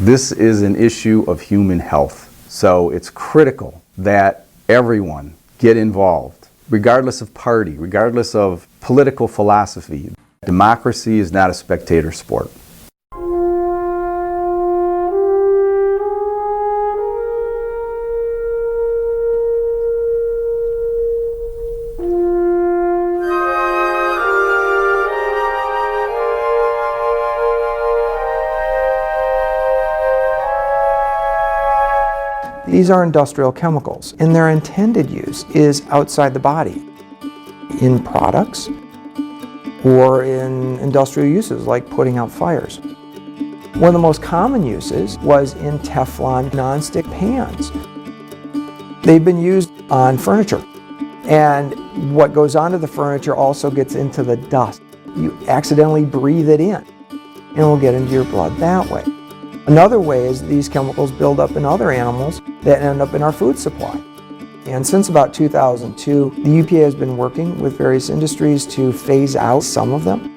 This is an issue of human health, so it's critical that everyone get involved, regardless of party, regardless of political philosophy. Democracy is not a spectator sport. These are industrial chemicals, and their intended use is outside the body, in products or in industrial uses like putting out fires. One of the most common uses was in Teflon nonstick pans. They've been used on furniture, and what goes onto the furniture also gets into the dust. You accidentally breathe it in, and it will get into your blood that way. Another way is these chemicals build up in other animals that end up in our food supply. And since about 2002, the EPA has been working with various industries to phase out some of them.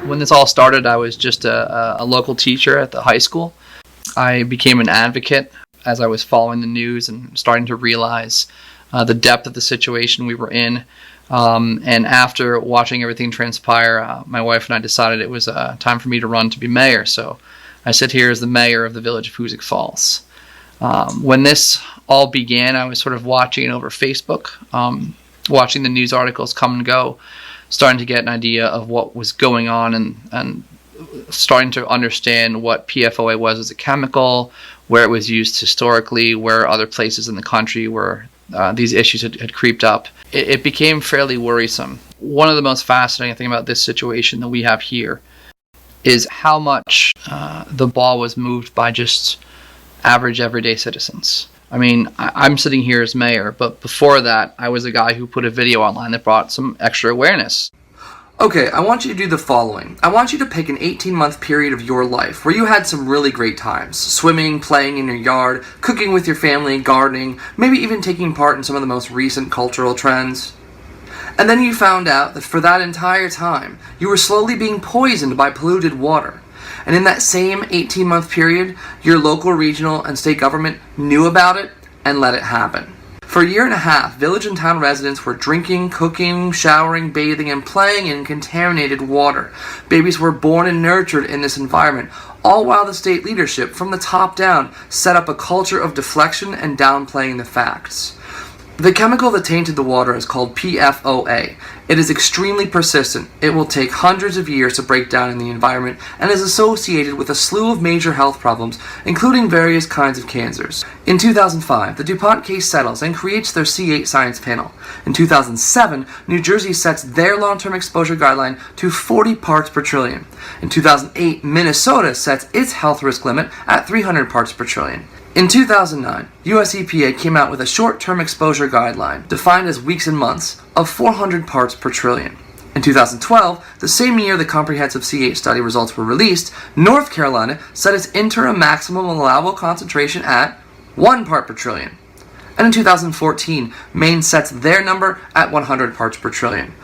When this all started, I was just a local teacher at the high school. I became an advocate as I was following the news and starting to realize the depth of the situation we were in. And after watching everything transpire, my wife and I decided it was time for me to run to be mayor. So I sit here as the mayor of the village of Hoosick Falls. When this all began, I was sort of watching over Facebook, watching the news articles come and go, starting to get an idea of what was going on and starting to understand what PFOA was as a chemical, where it was used historically, where other places in the country where these issues had creeped up. It became fairly worrisome. One of the most fascinating things about this situation that we have here is how much the ball was moved by just average, everyday citizens. I mean, I'm sitting here as mayor, but before that, I was a guy who put a video online that brought some extra awareness. Okay, I want you to do the following. I want you to pick an 18-month period of your life where you had some really great times. Swimming, playing in your yard, cooking with your family, gardening, maybe even taking part in some of the most recent cultural trends. And then you found out that for that entire time, you were slowly being poisoned by polluted water. And in that same 18-month period, your local, regional, and state government knew about it and let it happen. For a year and a half, village and town residents were drinking, cooking, showering, bathing, and playing in contaminated water. Babies were born and nurtured in this environment, all while the state leadership, from the top down, set up a culture of deflection and downplaying the facts. The chemical that tainted the water is called PFOA. It is extremely persistent. It will take hundreds of years to break down in the environment and is associated with a slew of major health problems, including various kinds of cancers. In 2005, the DuPont case settles and creates their C8 science panel. In 2007, New Jersey sets their long-term exposure guideline to 40 parts per trillion. In 2008, Minnesota sets its health risk limit at 300 parts per trillion. In 2009, US EPA came out with a short-term exposure guideline, defined as weeks and months, of 400 parts per trillion. In 2012, the same year the comprehensive C8 study results were released, North Carolina set its interim maximum allowable concentration at 1 part per trillion. And in 2014, Maine sets their number at 100 parts per trillion.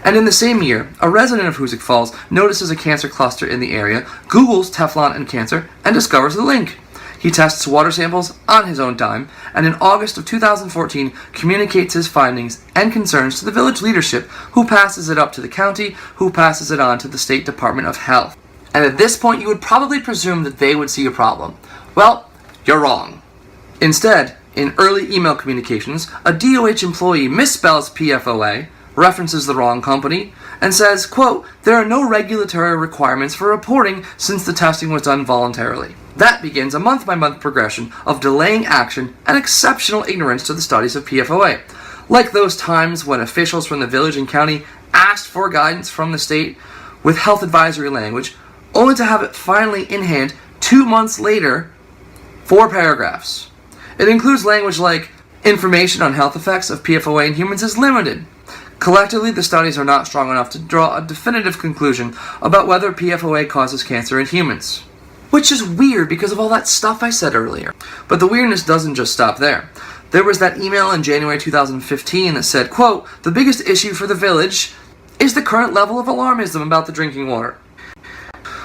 And in the same year, a resident of Hoosick Falls notices a cancer cluster in the area, Googles Teflon and cancer, and discovers the link. He tests water samples on his own dime, and in August of 2014 communicates his findings and concerns to the village leadership, who passes it up to the county, who passes it on to the State Department of Health. And at this point you would probably presume that they would see a problem. Well, you're wrong. Instead, in early email communications, a DOH employee misspells PFOA, references the wrong company, and says, quote, "There are no regulatory requirements for reporting since the testing was done voluntarily." That begins a month-by-month progression of delaying action and exceptional ignorance to the studies of PFOA. Like those times when officials from the village and county asked for guidance from the state with health advisory language, only to have it finally in hand 2 months later, 4 paragraphs. It includes language like, Information on health effects of PFOA in humans is limited. Collectively, the studies are not strong enough to draw a definitive conclusion about whether PFOA causes cancer in humans. Which is weird because of all that stuff I said earlier. But the weirdness doesn't just stop there. There was that email in January 2015 that said, quote, "The biggest issue for the village is the current level of alarmism about the drinking water."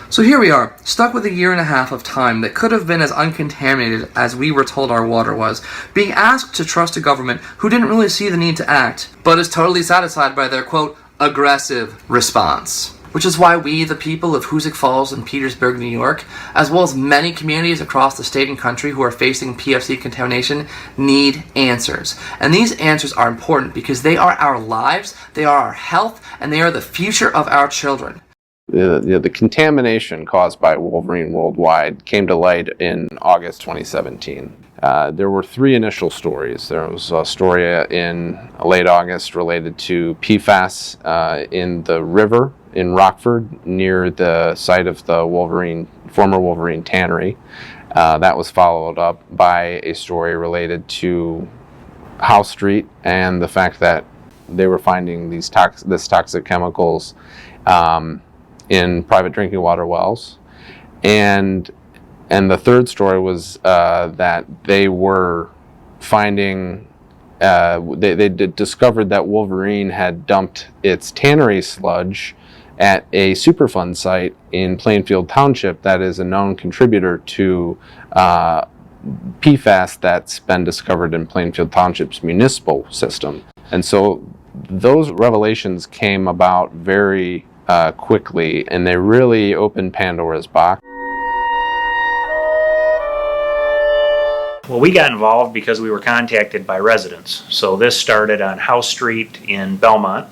So here we are, stuck with a year and a half of time that could have been as uncontaminated as we were told our water was, being asked to trust a government who didn't really see the need to act, but is totally satisfied by their, quote, aggressive response. Which is why we, the people of Hoosick Falls and Petersburg, New York, as well as many communities across the state and country who are facing PFC contamination, need answers. And these answers are important because they are our lives, they are our health, and they are the future of our children. The contamination caused by Wolverine worldwide came to light in August 2017. There were three initial stories. There was a story in late August related to PFAS in the river in Rockford near the site of the former Wolverine tannery. That was followed up by a story related to House Street and the fact that they were finding this toxic chemicals in private drinking water wells. And the third story was that they were finding, they discovered that Wolverine had dumped its tannery sludge at a Superfund site in Plainfield Township that is a known contributor to PFAS that's been discovered in Plainfield Township's municipal system. And so those revelations came about very quickly, and they really opened Pandora's box. Well, we got involved because we were contacted by residents. So this started on House Street in Belmont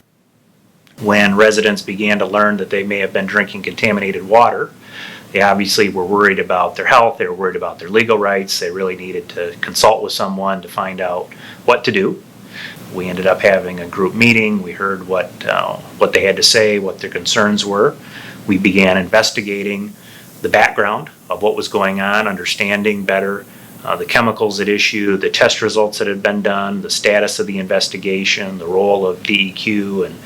when residents began to learn that they may have been drinking contaminated water. They obviously were worried about their health, they were worried about their legal rights, they really needed to consult with someone to find out what to do. We ended up having a group meeting. We heard what they had to say, what their concerns were. We began investigating the background of what was going on, understanding better the chemicals at issue, the test results that had been done, the status of the investigation, the role of DEQ and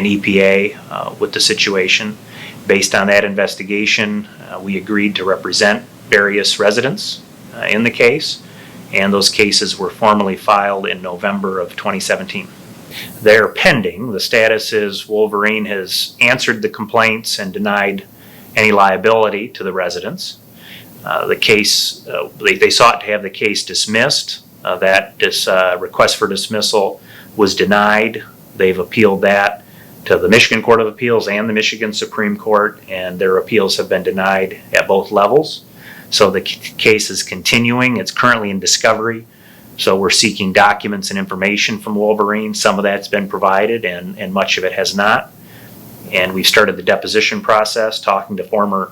EPA with the situation. Based on that investigation, we agreed to represent various residents in the case, and those cases were formally filed in November of 2017. They're pending. The status is Wolverine has answered the complaints and denied any liability to the residents. The case, they sought to have the case dismissed. That request for dismissal was denied. They've appealed that to the Michigan Court of Appeals and the Michigan Supreme Court, and their appeals have been denied at both levels. So the case is continuing. It's currently in discovery. So we're seeking documents and information from Wolverine. Some of that's been provided and much of it has not. And we've started the deposition process, talking to former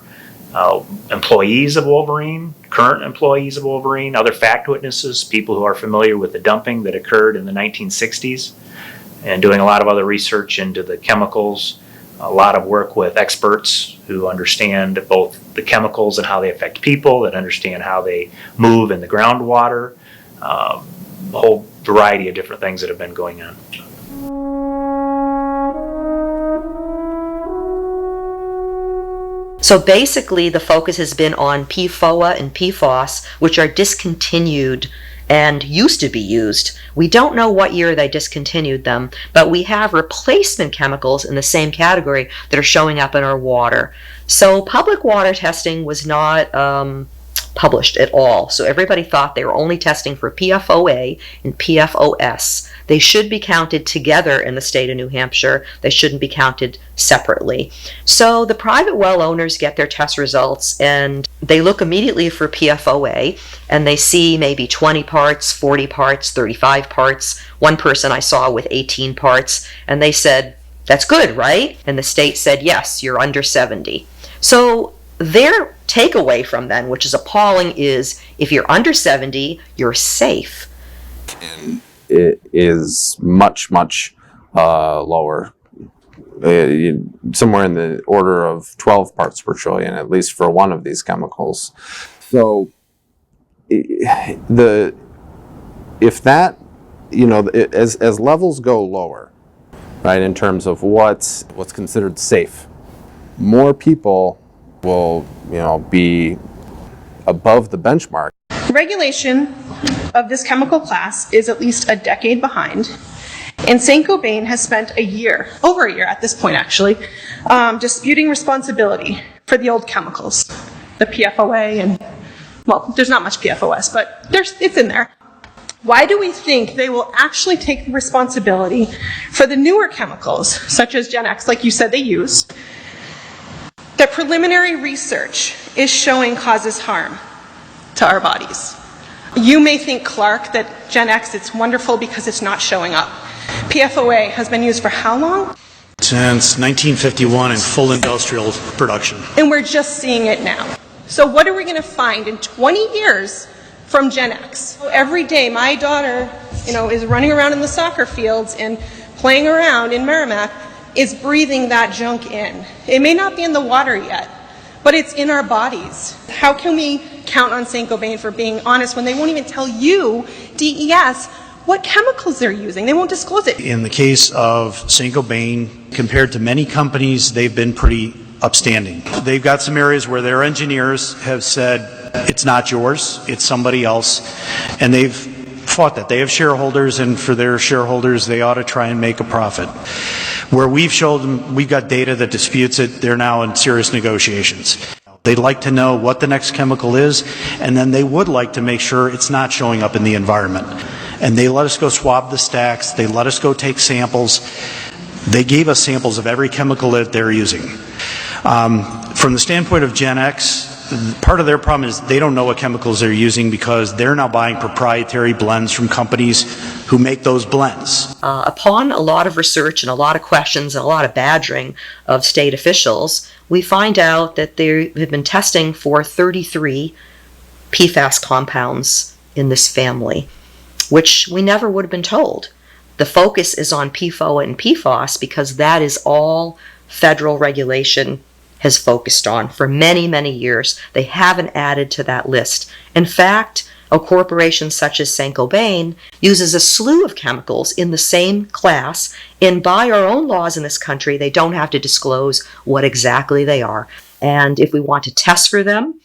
employees of Wolverine, current employees of Wolverine, other fact witnesses, people who are familiar with the dumping that occurred in the 1960s, and doing a lot of other research into the chemicals, a lot of work with experts who understand both the chemicals and how they affect people, that understand how they move in the groundwater, a whole variety of different things that have been going on. So basically the focus has been on PFOA and PFAS, which are discontinued and used to be used. We don't know what year they discontinued them, but we have replacement chemicals in the same category that are showing up in our water. So public water testing was not published at all. So everybody thought they were only testing for PFOA and PFOS. They should be counted together in the state of New Hampshire. They shouldn't be counted separately. So the private well owners get their test results and they look immediately for PFOA and they see maybe 20 parts, 40 parts, 35 parts. One person I saw with 18 parts, and they said, "That's good, right?" And the state said, "Yes, you're under 70. So their takeaway from them, which is appalling, is if you're under 70, you're safe. And it is much, much lower. Somewhere in the order of 12 parts per trillion, at least for one of these chemicals. So if that as levels go lower, right, in terms of what's considered safe, more people will, be above the benchmark. Regulation of this chemical class is at least a decade behind, and Saint-Gobain has spent over a year at this point actually, disputing responsibility for the old chemicals, the PFOA, and, well, there's not much PFOS, but it's in there. Why do we think they will actually take the responsibility for the newer chemicals, such as Gen X, like you said they use, that preliminary research is showing causes harm to our bodies? You may think, Clark, that Gen X, it's wonderful because it's not showing up. PFOA has been used for how long? Since 1951 in full industrial production. And we're just seeing it now. So what are we going to find in 20 years from Gen X? Every day my daughter, is running around in the soccer fields and playing around in Merrimack, is breathing that junk in. It may not be in the water yet, but it's in our bodies. How can we count on Saint-Gobain for being honest when they won't even tell you, DES, what chemicals they're using? They won't disclose it. In the case of Saint-Gobain, compared to many companies, they've been pretty upstanding. They've got some areas where their engineers have said, it's not yours, it's somebody else, and they've fought that. They have shareholders, and for their shareholders, they ought to try and make a profit. Where we've showed them, we've got data that disputes it, they're now in serious negotiations. They'd like to know what the next chemical is, and then they would like to make sure it's not showing up in the environment. And they let us go swab the stacks, they let us go take samples. They gave us samples of every chemical that they're using. From the standpoint of Gen X, part of their problem is they don't know what chemicals they're using because they're now buying proprietary blends from companies who make those blends. Upon a lot of research and a lot of questions and a lot of badgering of state officials, we find out that they have been testing for 33 PFAS compounds in this family, which we never would have been told. The focus is on PFOA and PFAS because that is all federal regulation has focused on for many, many years. They haven't added to that list. In fact, a corporation such as Saint-Gobain uses a slew of chemicals in the same class, and by our own laws in this country, they don't have to disclose what exactly they are. And if we want to test for them,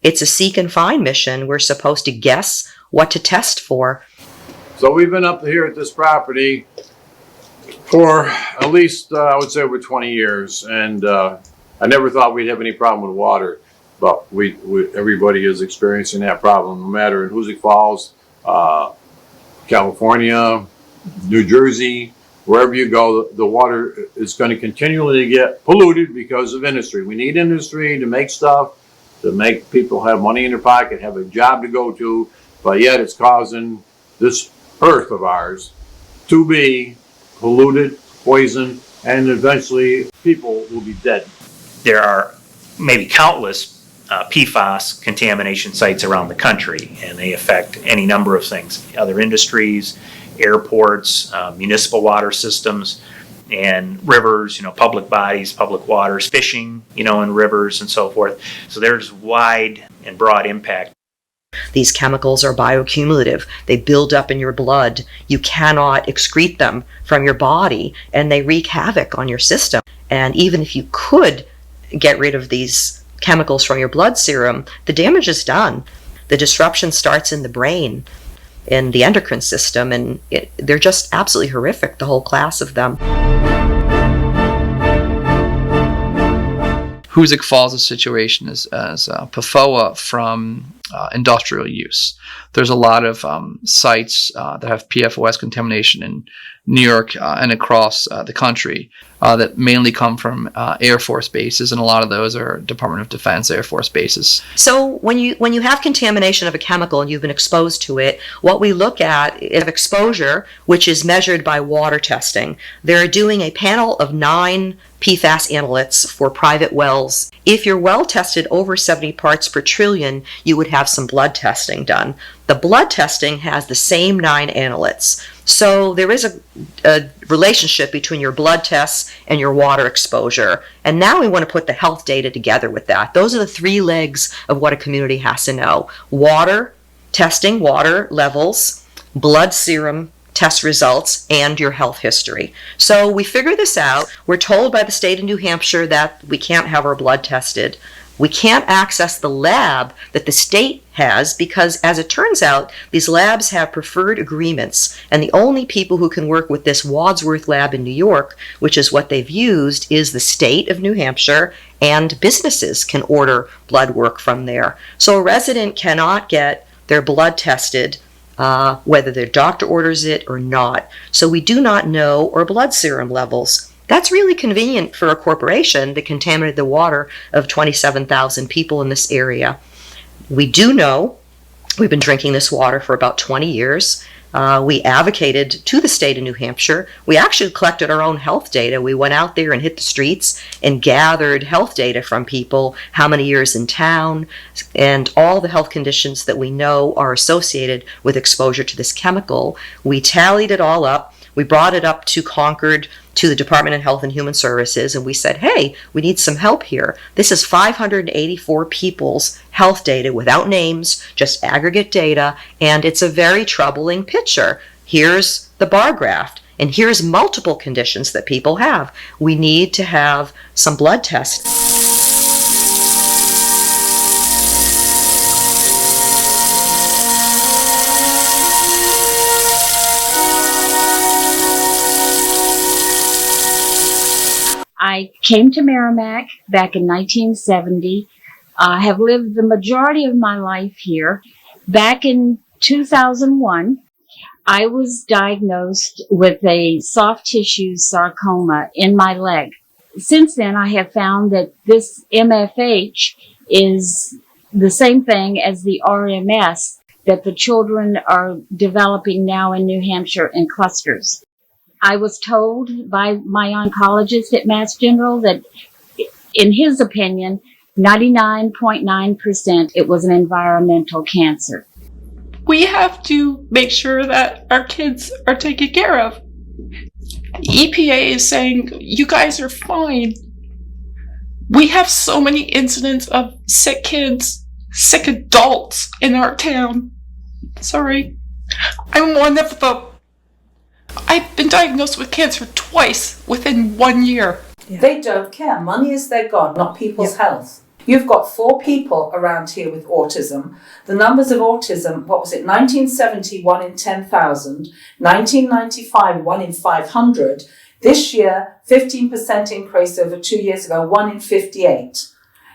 it's a seek and find mission. We're supposed to guess what to test for. So we've been up here at this property for at least, I would say, over 20 years, and I never thought we'd have any problem with water, but everybody is experiencing that problem, no matter in Hoosick Falls, California, New Jersey, wherever you go, the water is going to continually get polluted because of industry. We need industry to make stuff, to make people have money in their pocket, have a job to go to, but yet it's causing this earth of ours to be polluted, poisoned, and eventually people will be dead. There are maybe countless PFAS contamination sites around the country, and they affect any number of things. Other industries, airports, municipal water systems, and rivers, public bodies, public waters, fishing, in rivers and so forth. So there's wide and broad impact. These chemicals are bioaccumulative. They build up in your blood. You cannot excrete them from your body, and they wreak havoc on your system. And even if you could get rid of these chemicals from your blood serum, the damage is done. The disruption starts in the brain, in the endocrine system, and they're just absolutely horrific, the whole class of them. Hoosick Falls' situation is as PFOA from industrial use. There's a lot of sites that have PFOS contamination in New York and across the country that mainly come from Air Force bases, and a lot of those are Department of Defense Air Force bases. So when you have contamination of a chemical and you've been exposed to it, what we look at is exposure, which is measured by water testing. They're doing a panel of 9 PFAS analytes for private wells. If your well tested over 70 parts per trillion, you would have some blood testing done. The blood testing has the same 9 analytes. So there is a relationship between your blood tests and your water exposure. And now we want to put the health data together with that. Those are the 3 legs of what a community has to know. Water testing, water levels, blood serum test results and your health history. So we figure this out. We're told by the state of New Hampshire that we can't have our blood tested. We can't access the lab that the state has because, as it turns out, these labs have preferred agreements, and the only people who can work with this Wadsworth lab in New York, which is what they've used, is the state of New Hampshire, and businesses can order blood work from there. So a resident cannot get their blood tested whether their doctor orders it or not. So we do not know our blood serum levels. That's really convenient for a corporation that contaminated the water of 27,000 people in this area. We do know, we've been drinking this water for about 20 years. We advocated to the state of New Hampshire. We actually collected our own health data. We went out there and hit the streets and gathered health data from people, how many years in town, and all the health conditions that we know are associated with exposure to this chemical. We tallied it all up. We brought it up to Concord, to the Department of Health and Human Services, and we said, hey, we need some help here. This is 584 people's health data without names, just aggregate data, and it's a very troubling picture. Here's the bar graph, and here's multiple conditions that people have. We need to have some blood tests. I came to Merrimack back in 1970. I have lived the majority of my life here. Back in 2001, I was diagnosed with a soft tissue sarcoma in my leg. Since then, I have found that this MFH is the same thing as the RMS that the children are developing now in New Hampshire in clusters. I was told by my oncologist at Mass General that, in his opinion, 99.9% it was an environmental cancer. We have to make sure that our kids are taken care of. EPA is saying, you guys are fine. We have so many incidents of sick kids, sick adults in our town. Sorry. I'm one of the... I've been diagnosed with cancer twice within 1 year. Yeah. They don't care. Money is their god, not people's health. You've got 4 people around here with autism. The numbers of autism, 1970, 1 in 10,000, 1995, 1 in 500. This year, 15% increase over 2 years ago, 1 in 58.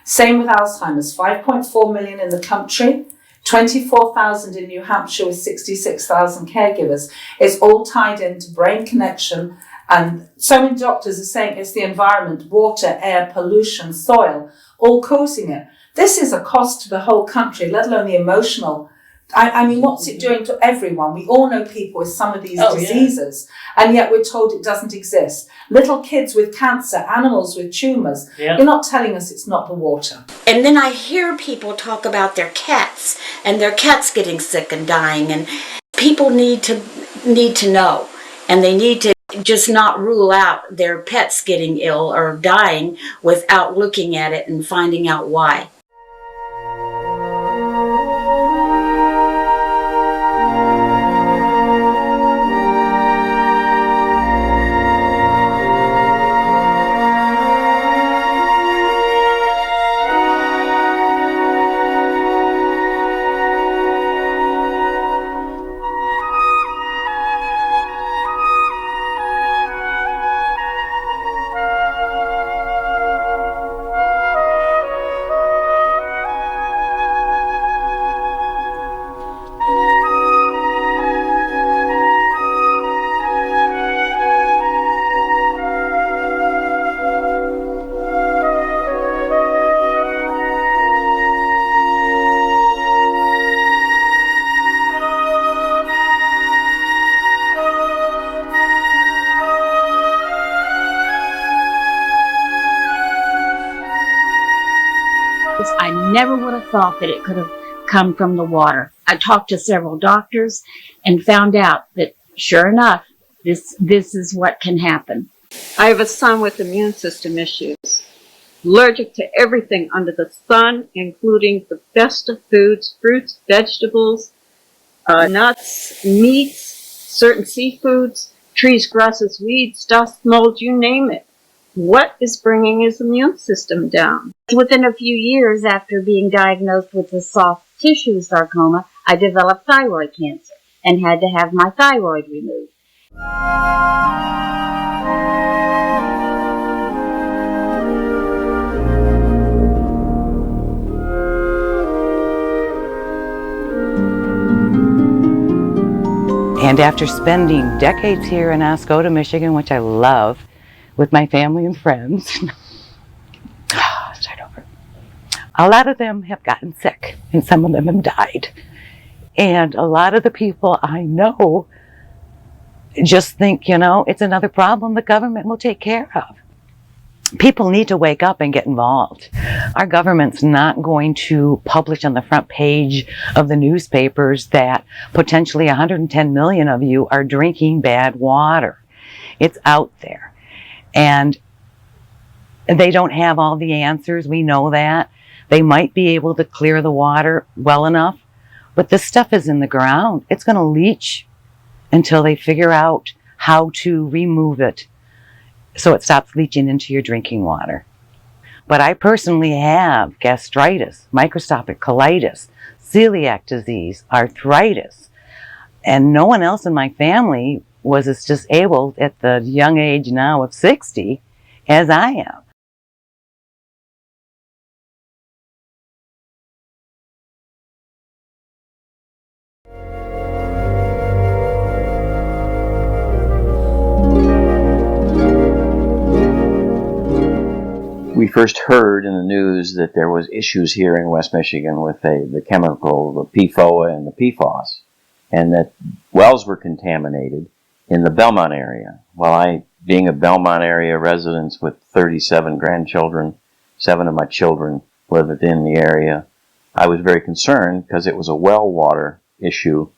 Same with Alzheimer's, 5.4 million in the country. 24,000 in New Hampshire with 66,000 caregivers. It's all tied into brain connection, and so many doctors are saying it's the environment, water, air, pollution, soil, all causing it. This is a cost to the whole country, let alone the emotional. I mean, what's it doing to everyone? We all know people with some of these diseases, and yet we're told it doesn't exist. Little kids with cancer, animals with tumours. You're not telling us it's not the water. And then I hear people talk about their cats, and their cats getting sick and dying, and people need to know, and they need to just not rule out their pets getting ill or dying without looking at it and finding out why. I never would have thought that it could have come from the water. I talked to several doctors and found out that, sure enough, this is what can happen. I have a son with immune system issues, allergic to everything under the sun, including the best of foods, fruits, vegetables, nuts, meats, certain seafoods, trees, grasses, weeds, dust, mold, you name it. What is bringing his immune system down? Within a few years after being diagnosed with a soft tissue sarcoma, I developed thyroid cancer and had to have my thyroid removed. And after spending decades here in Oscoda, Michigan, which I love, with my family and friends, start over. A lot of them have gotten sick, and some of them have died. And a lot of the people I know just think, you know, it's another problem the government will take care of. People need to wake up and get involved. Our government's not going to publish on the front page of the newspapers that potentially 110 million of you are drinking bad water. It's out there. And they don't have all the answers. We know that. They might be able to clear the water well enough, but this stuff is in the ground. It's going to leach until they figure out how to remove it so it stops leaching into your drinking water. But I personally have gastritis, microscopic colitis, celiac disease, arthritis, and no one else in my family was as disabled at the young age now of 60 as I am. We first heard in the news that there was issues here in West Michigan with the chemical, the PFOA and the PFAS, and that wells were contaminated in the Belmont area. Well, being a Belmont area resident with 37 grandchildren, 7 of my children live within the area, I was very concerned because it was a well water issue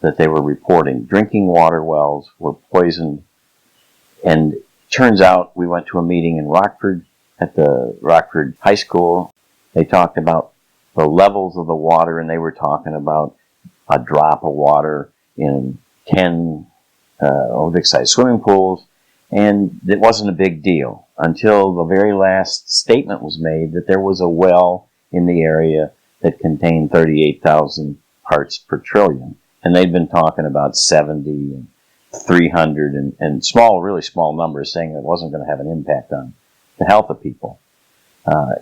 that they were reporting. Drinking water wells were poisoned, and turns out we went to a meeting in Rockford, at the Rockford High School. They talked about the levels of the water, and they were talking about a drop of water in 10 Olympic-sized swimming pools, and it wasn't a big deal until the very last statement was made that there was a well in the area that contained 38,000 parts per trillion, and they'd been talking about 70 and 300 and small, really small numbers, saying it wasn't going to have an impact on the health of people.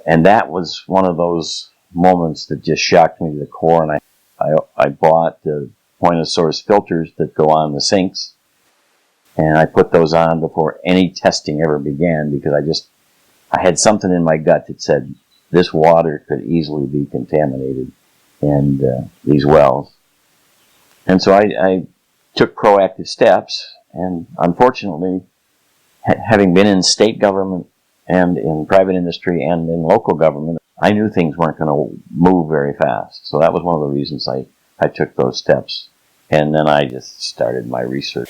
And that was one of those moments that just shocked me to the core, and I bought the point-of-source filters that go on the sinks, and I put those on before any testing ever began because I had something in my gut that said this water could easily be contaminated in these wells. And so I took proactive steps, and unfortunately, having been in state government and in private industry and in local government, I knew things weren't going to move very fast. So that was one of the reasons I took those steps. And then I just started my research.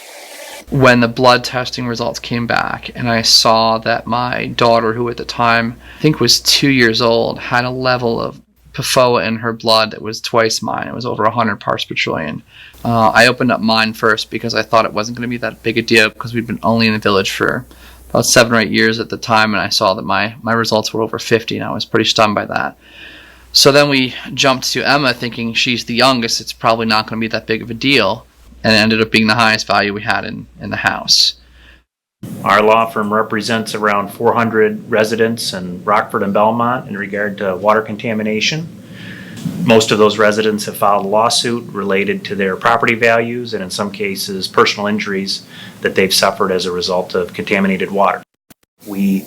When the blood testing results came back and I saw that my daughter, who at the time I think was 2 years old, had a level of PFOA in her blood that was twice mine. It was over 100 parts per trillion. I opened up mine first because I thought it wasn't going to be that big a deal because we'd been only in the village for about 7 or 8 years at the time, and I saw that my results were over 50, and I was pretty stunned by that. So then we jumped to Emma thinking she's the youngest, it's probably not going to be that big of a deal, and it ended up being the highest value we had in the house. Our law firm represents around 400 residents in Rockford and Belmont in regard to water contamination. Most of those residents have filed a lawsuit related to their property values and in some cases personal injuries that they've suffered as a result of contaminated water. We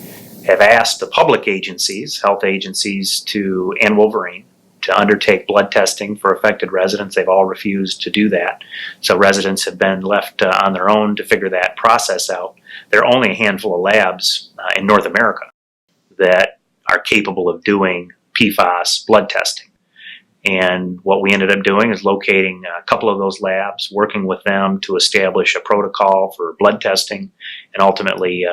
have asked the public agencies, health agencies, and Wolverine to undertake blood testing for affected residents. They've all refused to do that. So residents have been left on their own to figure that process out. There are only a handful of labs in North America that are capable of doing PFAS blood testing. And what we ended up doing is locating a couple of those labs, working with them to establish a protocol for blood testing, and ultimately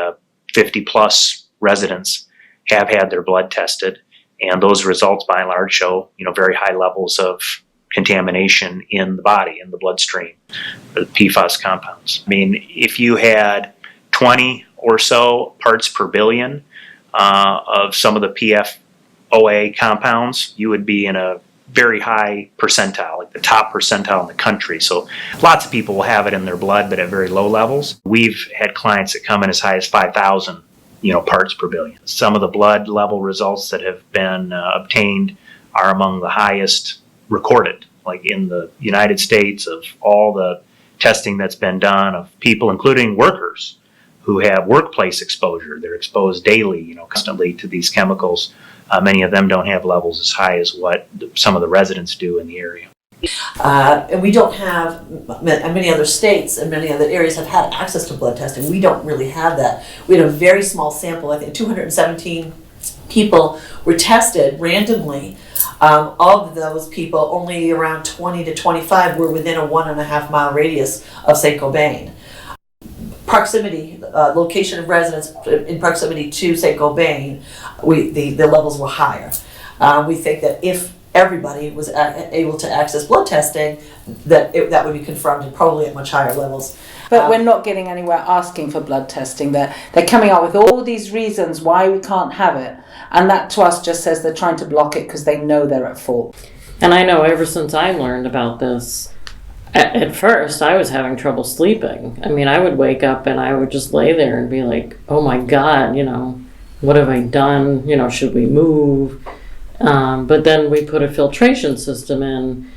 50 plus residents have had their blood tested, and those results by and large show very high levels of contamination in the body, in the bloodstream, the PFAS compounds. I mean, if you had 20 or so parts per billion of some of the PFOA compounds, you would be in a very high percentile, like the top percentile in the country. So lots of people will have it in their blood, but at very low levels. We've had clients that come in as high as 5,000, parts per billion. Some of the blood level results that have been obtained are among the highest recorded, like in the United States, of all the testing that's been done of people, including workers who have workplace exposure. They're exposed daily, constantly to these chemicals. Many of them don't have levels as high as what some of the residents do in the area. And we don't have, many other states and many other areas have had access to blood testing. We don't really have that. We had a very small sample. I think 217 people were tested randomly. Of those people, only around 20 to 25 were within a 1.5 mile radius of St. Cobain. Proximity, location of residence in proximity to St. Cobain, the levels were higher. We think that if everybody was able to access blood testing, that would be confirmed probably at much higher levels. But we're not getting anywhere asking for blood testing. They're coming up with all these reasons why we can't have it. And that to us just says they're trying to block it because they know they're at fault. And I know ever since I learned about this, at first I was having trouble sleeping. I mean, I would wake up and I would just lay there and be like, oh my God, what have I done? Should we move? But then we put a filtration system in,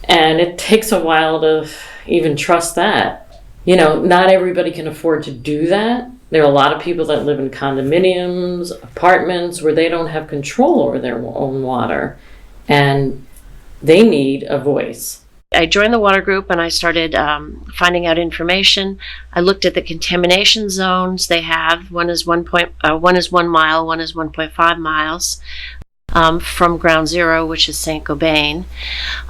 and it takes a while to even trust that. Not everybody can afford to do that. There are a lot of people that live in condominiums, apartments, where they don't have control over their own water, and they need a voice. I joined the water group and I started finding out information. I looked at the contamination zones they have. One is 1 mile, one is 1.5 miles. From ground zero, which is St. Cobain.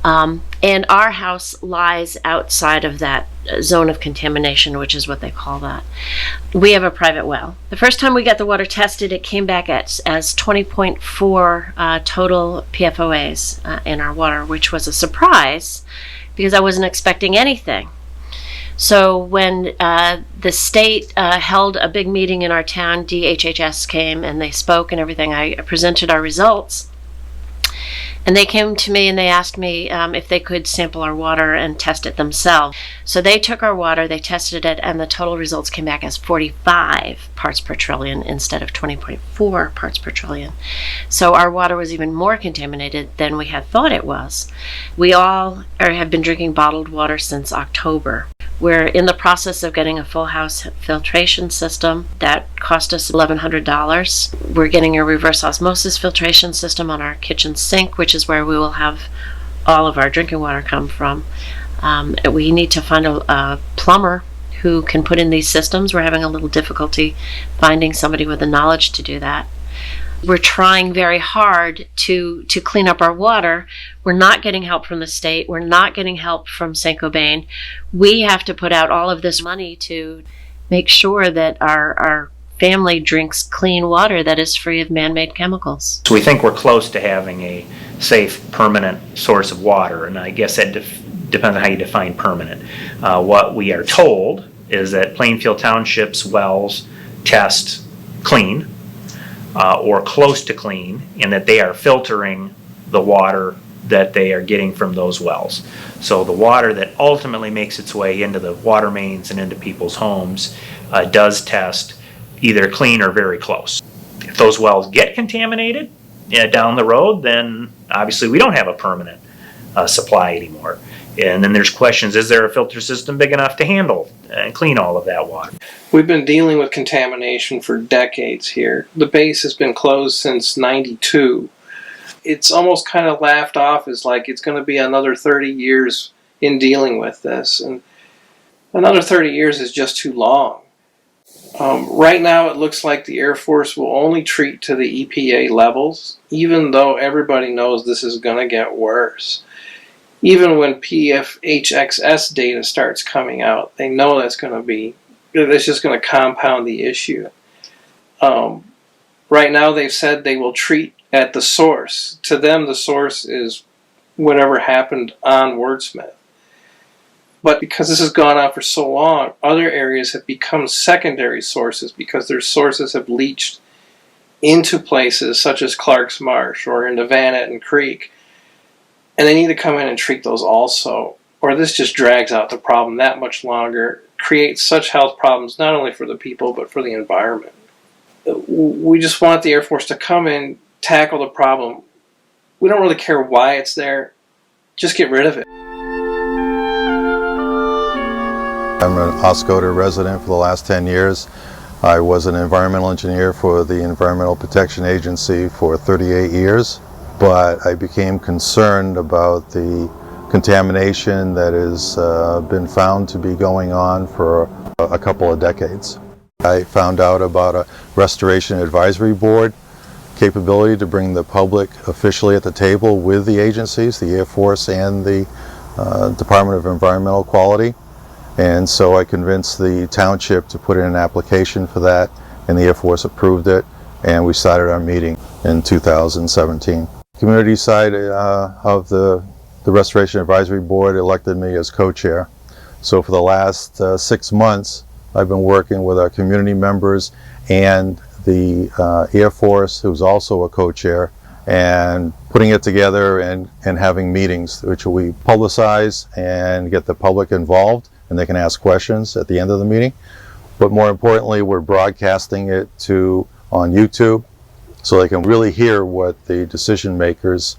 And our house lies outside of that zone of contamination, which is what they call that. We have a private well. The first time we got the water tested, it came back as 20.4 total PFOAs in our water, which was a surprise because I wasn't expecting anything. So when the state held a big meeting in our town, DHHS came and they spoke and everything. I presented our results. And they came to me and they asked me if they could sample our water and test it themselves. So they took our water, they tested it, and the total results came back as 45 parts per trillion instead of 20.4 parts per trillion. So our water was even more contaminated than we had thought it was. We all have been drinking bottled water since October. We're in the process of getting a full house filtration system that cost us $1,100. We're getting a reverse osmosis filtration system on our kitchen sink, which is where we will have all of our drinking water come from. We need to find a plumber who can put in these systems. We're having a little difficulty finding somebody with the knowledge to do that. We're trying very hard to clean up our water. We're not getting help from the state. We're not getting help from St. Cobain. We have to put out all of this money to make sure that our family drinks clean water that is free of man-made chemicals. So we think we're close to having a safe, permanent source of water, and I guess that depends on how you define permanent. What we are told is that Plainfield Township's wells test clean, or close to clean, and that they are filtering the water that they are getting from those wells. So the water that ultimately makes its way into the water mains and into people's homes does test either clean or very close. If those wells get contaminated down the road, then obviously we don't have a permanent supply anymore. And then there's questions, is there a filter system big enough to handle and clean all of that water? We've been dealing with contamination for decades here. The base has been closed since '92. It's almost kind of laughed off as like it's going to be another 30 years in dealing with this. And another 30 years is just too long. Right now it looks like the Air Force will only treat to the EPA levels, even though everybody knows this is going to get worse. Even when PFHXS data starts coming out, they know that's just going to compound the issue. Right now they've said they will treat at the source. To them, the source is whatever happened on Wordsmith. But because this has gone on for so long, other areas have become secondary sources because their sources have leached into places such as Clark's Marsh or into Van Etten Creek. And they need to come in and treat those also, or this just drags out the problem that much longer, creates such health problems not only for the people but for the environment. We just want the Air Force to come in, tackle the problem. We don't really care why it's there, just get rid of it. I'm an Oscoda resident for the last 10 years. I was an environmental engineer for the Environmental Protection Agency for 38 years, but I became concerned about the contamination that has been found to be going on for a couple of decades. I found out about a Restoration Advisory Board capability to bring the public officially at the table with the agencies, the Air Force and the Department of Environmental Quality. And so I convinced the township to put in an application for that, and the Air Force approved it, and we started our meeting in 2017. Community side of the Restoration Advisory Board elected me as co-chair. So for the last 6 months, I've been working with our community members and the Air Force, who's also a co-chair, and putting it together and having meetings, which we publicize and get the public involved, and they can ask questions at the end of the meeting. But more importantly, we're broadcasting it on YouTube so they can really hear what the decision makers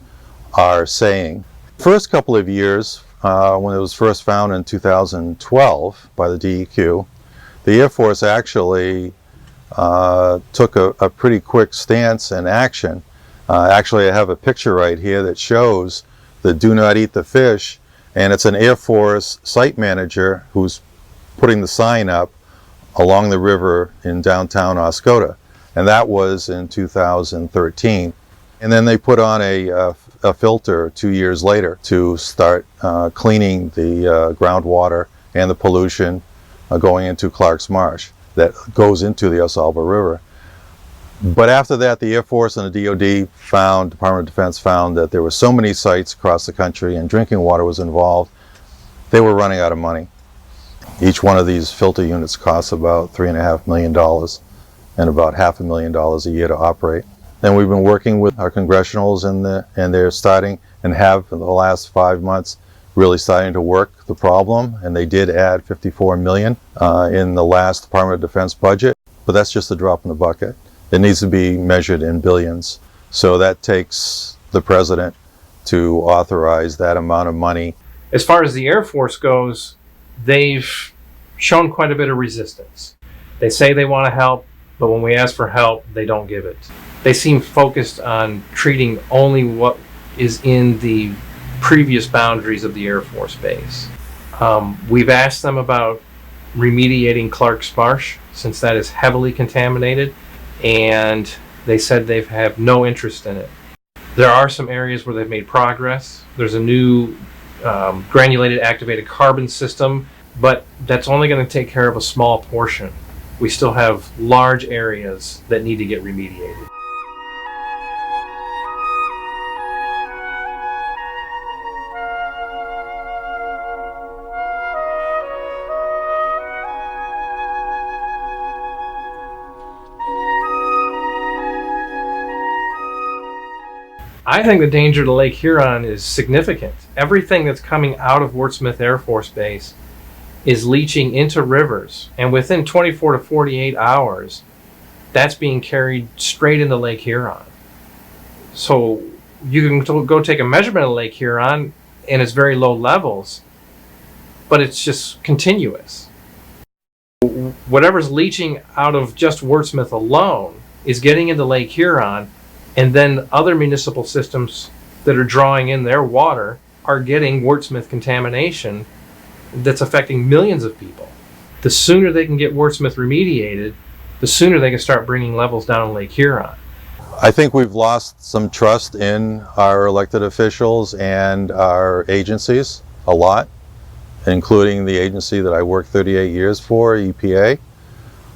are saying. First couple of years, when it was first found in 2012 by the DEQ, the Air Force actually took a pretty quick stance and action. Actually, I have a picture right here that shows the "Do Not Eat the Fish," and it's an Air Force site manager who's putting the sign up along the river in downtown Oscoda, and that was in 2013. And then they put on a filter 2 years later to start cleaning the groundwater and the pollution going into Clark's Marsh that goes into the Osalba River. But after that, the Air Force and the DoD Department of Defense found that there were so many sites across the country and drinking water was involved, they were running out of money. Each one of these filter units costs about $3.5 million and about $500,000 a year to operate. And we've been working with our congressionals and they're starting and have in the last 5 months really starting to work the problem, and they did add $54 million in the last Department of Defense budget, but that's just a drop in the bucket. It needs to be measured in billions. So that takes the president to authorize that amount of money. As far as the Air Force goes, they've shown quite a bit of resistance. They say they want to help, but when we ask for help, they don't give it. They seem focused on treating only what is in the previous boundaries of the Air Force Base. We've asked them about remediating Clark's Marsh, since that is heavily contaminated, and they said they have no interest in it. There are some areas where they've made progress. There's a new granulated activated carbon system, but that's only going to take care of a small portion. We still have large areas that need to get remediated. I think the danger to Lake Huron is significant. Everything that's coming out of Wordsmith Air Force Base is leaching into rivers, and within 24 to 48 hours, that's being carried straight into Lake Huron. So you can go take a measurement of Lake Huron, and it's very low levels, but it's just continuous. Whatever's leaching out of just Wordsmith alone is getting into Lake Huron, and then other municipal systems that are drawing in their water are getting Wordsmith contamination that's affecting millions of people. The sooner they can get Wordsmith remediated, the sooner they can start bringing levels down in Lake Huron. I think we've lost some trust in our elected officials and our agencies a lot, including the agency that I worked 38 years for, EPA.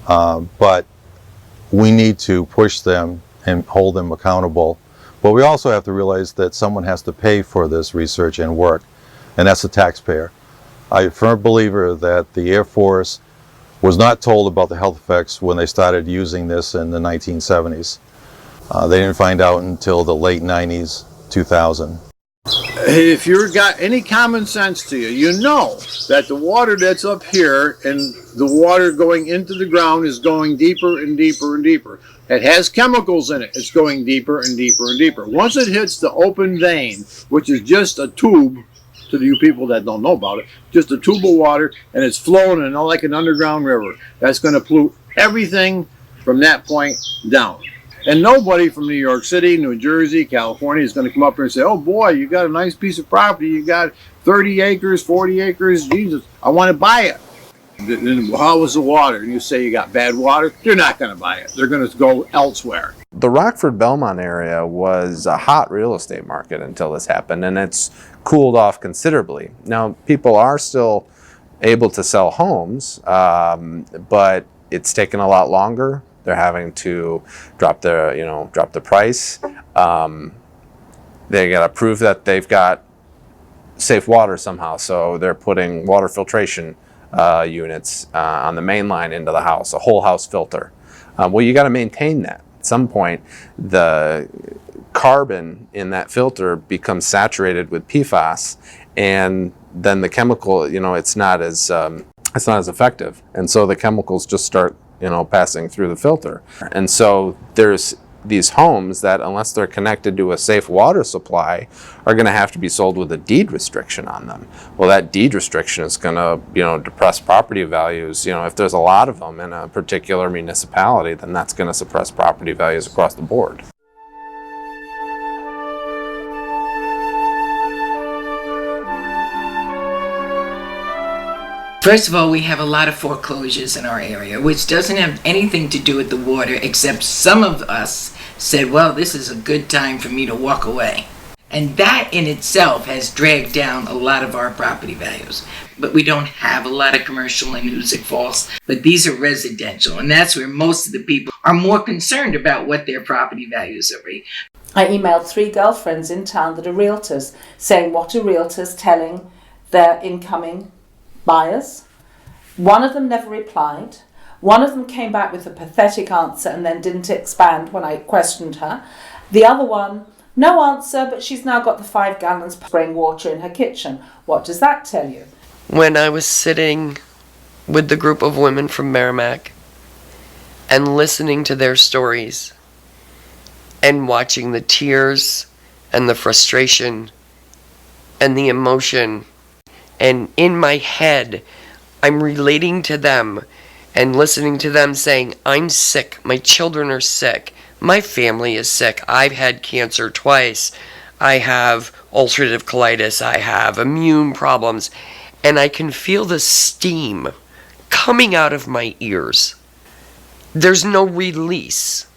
But we need to push them and hold them accountable But we also have to realize that someone has to pay for this research and work, and that's the taxpayer. I'm a firm believer that the Air Force was not told about the health effects when they started using this in the 1970s. They didn't find out until the late 90s, 2000. If you've got any common sense to you, you know that the water that's up here and the water going into the ground is going deeper and deeper and deeper. It has chemicals in it. It's going deeper and deeper and deeper. Once it hits the open vein, which is just a tube, to you people that don't know about it, just a tube of water, and it's flowing in like an underground river. That's going to pollute everything from that point down. And nobody from New York City, New Jersey, California is going to come up here and say, oh boy, you got a nice piece of property. You got 30 acres, 40 acres. Jesus, I want to buy it. Then how was the water? And you say you got bad water? They're not going to buy it. They're going to go elsewhere. The Rockford-Belmont area was a hot real estate market until this happened, and it's cooled off considerably. Now, people are still able to sell homes, but it's taken a lot longer. They're having to drop the price. They got to prove that they've got safe water somehow, so they're putting water filtration units on the main line into the house, a whole house filter. Well, you got to maintain that. At some point, the carbon in that filter becomes saturated with PFAS, and then the chemical, it's not as effective, and so the chemicals just start passing through the filter. And so there's these homes that, unless they're connected to a safe water supply, are going to have to be sold with a deed restriction on them. Well, that deed restriction is going to, depress property values. If there's a lot of them in a particular municipality, then that's going to suppress property values across the board. First of all, we have a lot of foreclosures in our area, which doesn't have anything to do with the water, except some of us said, well, this is a good time for me to walk away. And that in itself has dragged down a lot of our property values. But we don't have a lot of commercial in Hoosick Falls, but these are residential, and that's where most of the people are more concerned about what their property values are. I emailed 3 girlfriends in town that are realtors, saying what are realtors telling their incoming buyers. One of them never replied. One of them came back with a pathetic answer and then didn't expand when I questioned her. The other one, no answer, but she's now got the 5 gallons spraying water in her kitchen. What does that tell you? When I was sitting with the group of women from Merrimack and listening to their stories and watching the tears and the frustration and the emotion, and in my head, I'm relating to them and listening to them saying, I'm sick, my children are sick, my family is sick, I've had cancer twice, I have ulcerative colitis, I have immune problems, and I can feel the steam coming out of my ears. There's no release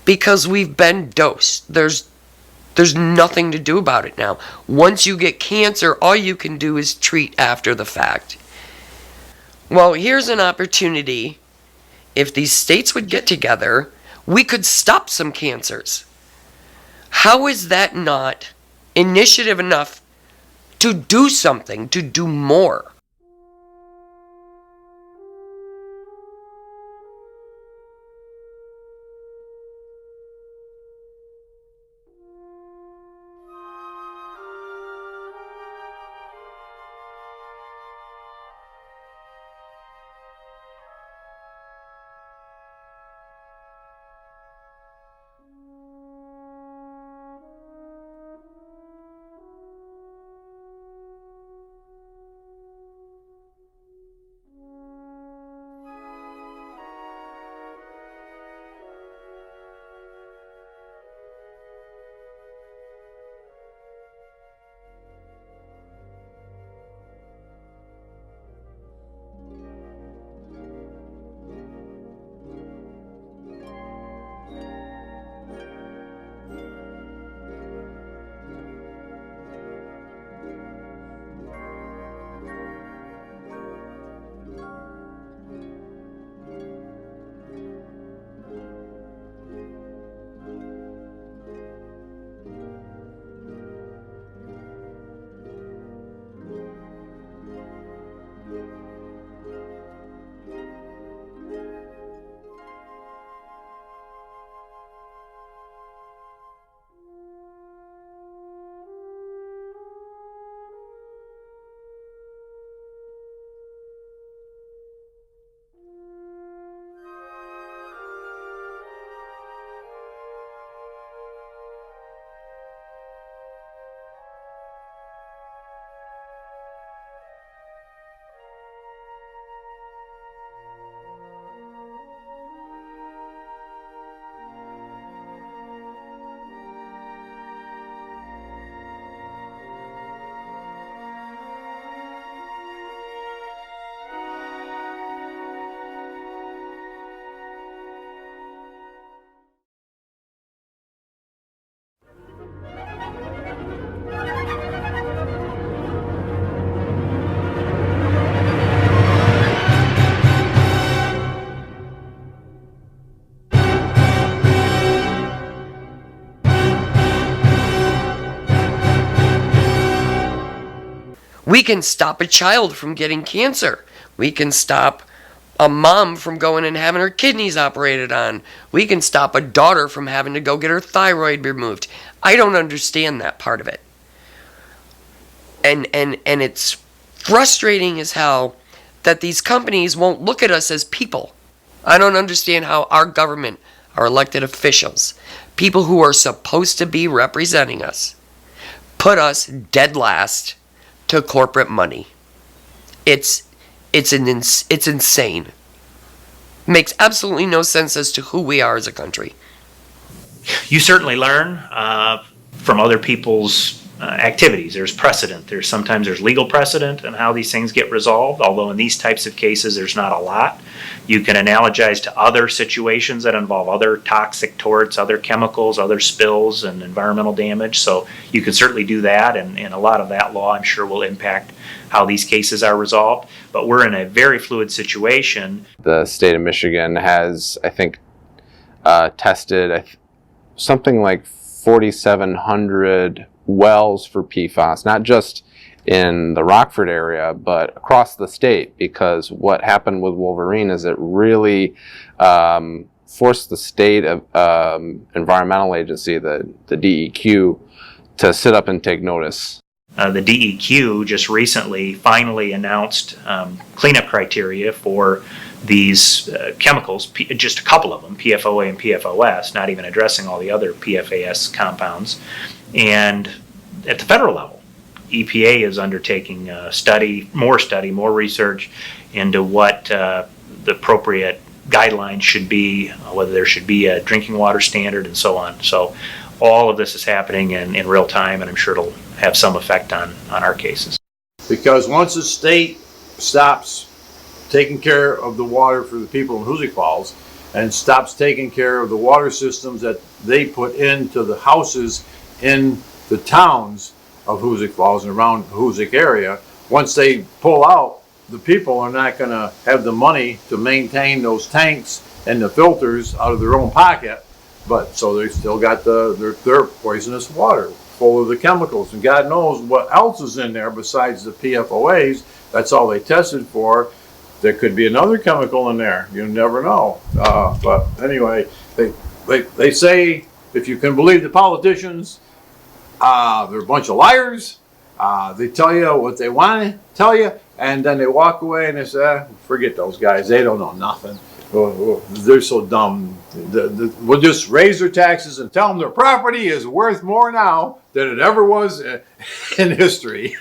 because we've been dosed. There's nothing to do about it now. Once you get cancer, all you can do is treat after the fact. Well, here's an opportunity. If these states would get together, we could stop some cancers. How is that not initiative enough to do something, to do more? We can stop a child from getting cancer. We can stop a mom from going and having her kidneys operated on. We can stop a daughter from having to go get her thyroid removed. I don't understand that part of it. And it's frustrating as hell that these companies won't look at us as people. I don't understand how our government, our elected officials, people who are supposed to be representing us, put us dead last to corporate money. It's insane. Makes absolutely no sense as to who we are as a country. You certainly learn from other people's activities. There's precedent. Sometimes there's legal precedent on how these things get resolved, although in these types of cases there's not a lot. You can analogize to other situations that involve other toxic torts, other chemicals, other spills, and environmental damage. So you can certainly do that, and a lot of that law, I'm sure, will impact how these cases are resolved. But we're in a very fluid situation. The state of Michigan has, I think, tested something like 4,700 wells for PFAS, not just in the Rockford area, but across the state, because what happened with Wolverine is it really forced the state of environmental agency, the DEQ, to sit up and take notice. The DEQ just recently finally announced cleanup criteria for these chemicals, just a couple of them, PFOA and PFOS, not even addressing all the other PFAS compounds. And at the federal level, EPA is undertaking more research into what the appropriate guidelines should be, whether there should be a drinking water standard and so on. So all of this is happening in real time, and I'm sure it'll have some effect on our cases. Because once the state stops taking care of the water for the people in Hoosick Falls and stops taking care of the water systems that they put into the houses in the towns of Hoosick Falls and around the Hoosick area, once they pull out, the people are not going to have the money to maintain those tanks and the filters out of their own pocket. But so they still got their poisonous water full of the chemicals, and God knows what else is in there besides the PFOAs. That's all they tested for. There could be another chemical in there. You never know. But anyway, they say, if you can believe the politicians, they're a bunch of liars. They tell you what they want to tell you, and then they walk away and they say, forget those guys. They don't know nothing. They're so dumb. We'll just raise their taxes and tell them their property is worth more now than it ever was in history.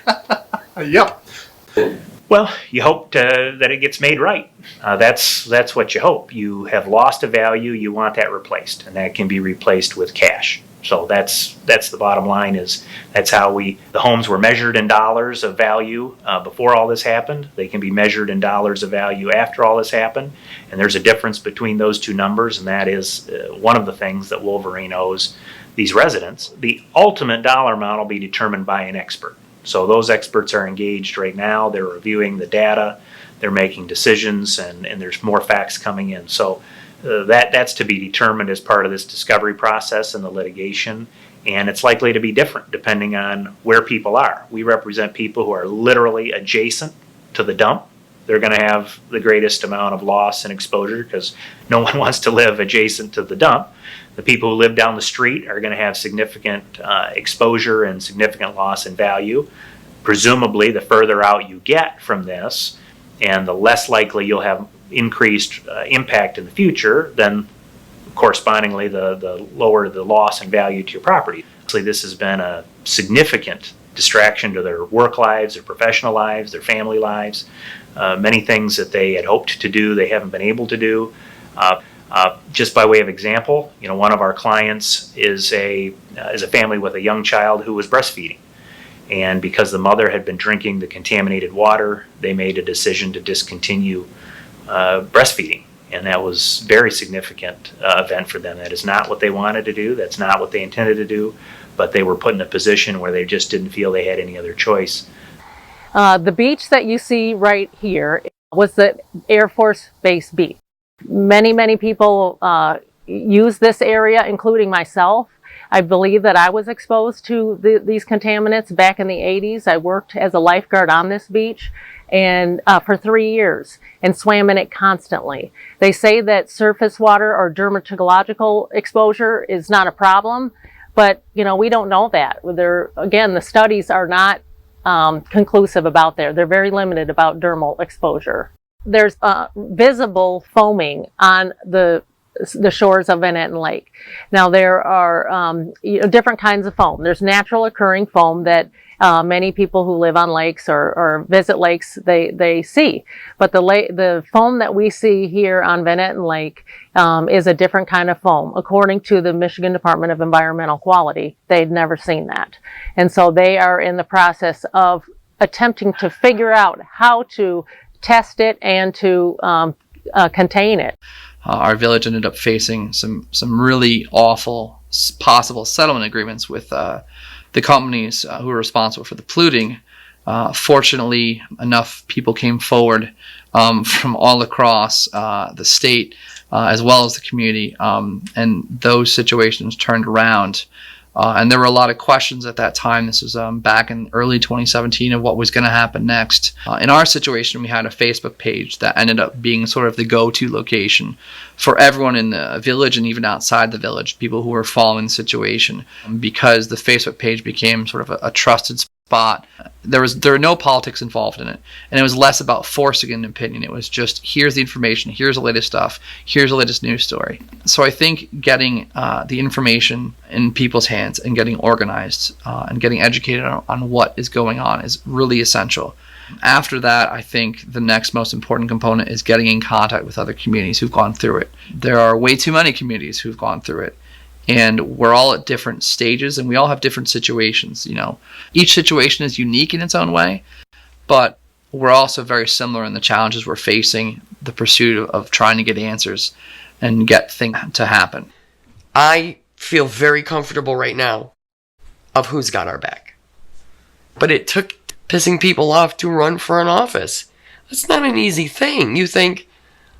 Yep. Well, you hope that it gets made right. That's what you hope. You have lost a value, you want that replaced, and that can be replaced with cash. So that's the bottom line. That's how the homes were measured in dollars of value before all this happened. They can be measured in dollars of value after all this happened, and there's a difference between those two numbers, and that is one of the things that Wolverine owes these residents. The ultimate dollar amount will be determined by an expert. So those experts are engaged right now. They're reviewing the data, they're making decisions, and there's more facts coming in. So that's to be determined as part of this discovery process and the litigation, and it's likely to be different depending on where people are. We represent people who are literally adjacent to the dump. They're going to have the greatest amount of loss and exposure because no one wants to live adjacent to the dump. The people who live down the street are going to have significant exposure and significant loss in value. Presumably, the further out you get from this, and the less likely you'll have increased impact in the future, then correspondingly the lower the loss and value to your property. Actually, this has been a significant distraction to their work lives, their professional lives, their family lives. Many things that they had hoped to do, they haven't been able to do. Just by way of example, one of our clients is a family with a young child who was breastfeeding. And because the mother had been drinking the contaminated water, they made a decision to discontinue breastfeeding. And that was a very significant event for them. That is not what they wanted to do. That's not what they intended to do. But they were put in a position where they just didn't feel they had any other choice. The beach that you see right here was the Air Force Base beach. Many people use this area, including myself. I believe that I was exposed to these contaminants back in the 80s. I worked as a lifeguard on this beach and for 3 years and swam in it constantly. They say that surface water or dermatological exposure is not a problem, but we don't know that. Again, the studies are not conclusive about that. They're very limited about dermal exposure. There's visible foaming on the shores of Van Etten Lake. Now there are different kinds of foam. There's natural occurring foam that many people who live on lakes or visit lakes they see, but the foam that we see here on Van Etten Lake is a different kind of foam. According to the Michigan Department of Environmental Quality, they'd never seen that, and so they are in the process of attempting to figure out how to test it and to contain it. Our village ended up facing some really awful possible settlement agreements with the companies who were responsible for the polluting. Fortunately, enough people came forward from all across the state as well as the community, and those situations turned around. And there were a lot of questions at that time. This was back in early 2017 of what was going to happen next. In our situation, we had a Facebook page that ended up being sort of the go-to location for everyone in the village and even outside the village, people who were following the situation, because the Facebook page became sort of a trusted spot. There were no politics involved in it, and it was less about forcing an opinion. It was just, here's the information, here's the latest stuff, here's the latest news story. So I think getting the information in people's hands and getting organized and getting educated on what is going on is really essential. After that, I think the next most important component is getting in contact with other communities who've gone through it. There are way too many communities who've gone through it. And we're all at different stages, and we all have different situations. Each situation is unique in its own way, but we're also very similar in the challenges we're facing, the pursuit of trying to get answers and get things to happen. I feel very comfortable right now of who's got our back. But it took pissing people off to run for an office. That's not an easy thing. You think,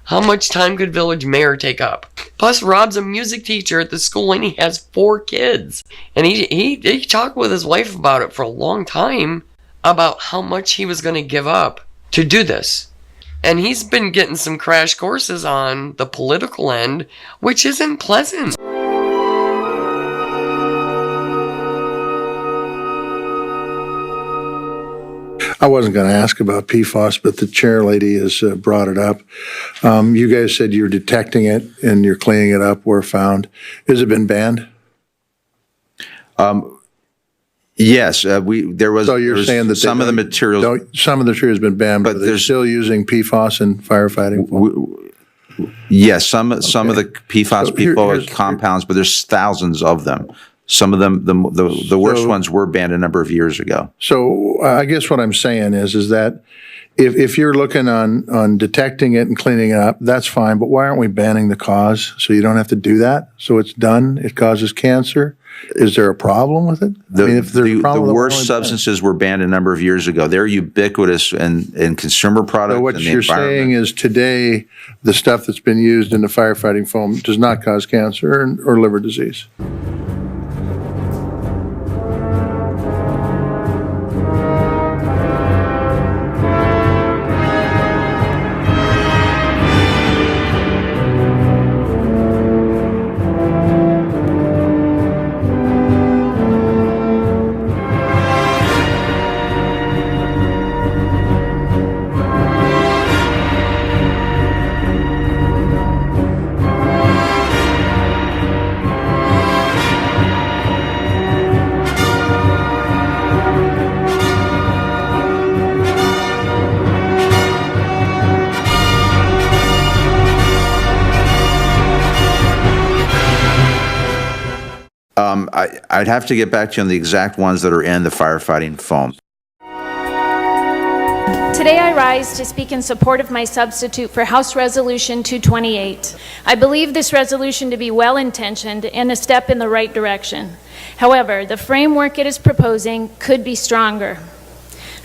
how much time could village mayor take up? Plus, Rob's a music teacher at the school and he has 4 kids. And he talked with his wife about it for a long time, about how much he was going to give up to do this. And he's been getting some crash courses on the political end, which isn't pleasant. I wasn't going to ask about PFAS, but the chair lady has brought it up. You guys said you're detecting it and you're cleaning it up where found. Has it been banned? Yes, there was. So you're saying that some of the materials, some of the material has been banned, but they're still using PFAS in firefighting. Yes, some of the PFAS compounds, but there's thousands of them. Some of them, the worst ones were banned a number of years ago. So I guess what I'm saying is that if you're looking on detecting it and cleaning it up, that's fine. But why aren't we banning the cause so you don't have to do that? So it's done. It causes cancer. Is there a problem with it? The worst substances were banned a number of years ago. They're ubiquitous in consumer products. So what you're saying is today, the stuff that's been used in the firefighting foam does not cause cancer or liver disease. I'd have to get back to you on the exact ones that are in the firefighting foam. Today I rise to speak in support of my substitute for House Resolution 228. I believe this resolution to be well-intentioned and a step in the right direction. However, the framework it is proposing could be stronger.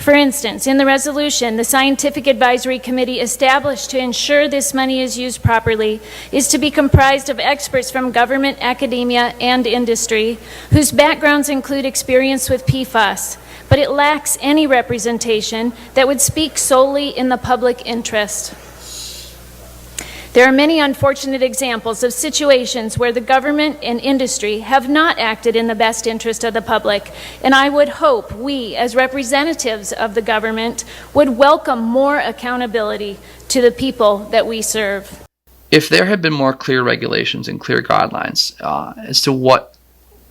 For instance, in the resolution, the Scientific Advisory Committee established to ensure this money is used properly is to be comprised of experts from government, academia, and industry, whose backgrounds include experience with PFAS, but it lacks any representation that would speak solely in the public interest. There are many unfortunate examples of situations where the government and industry have not acted in the best interest of the public, and I would hope we, as representatives of the government, would welcome more accountability to the people that we serve. If there had been more clear regulations and clear guidelines as to what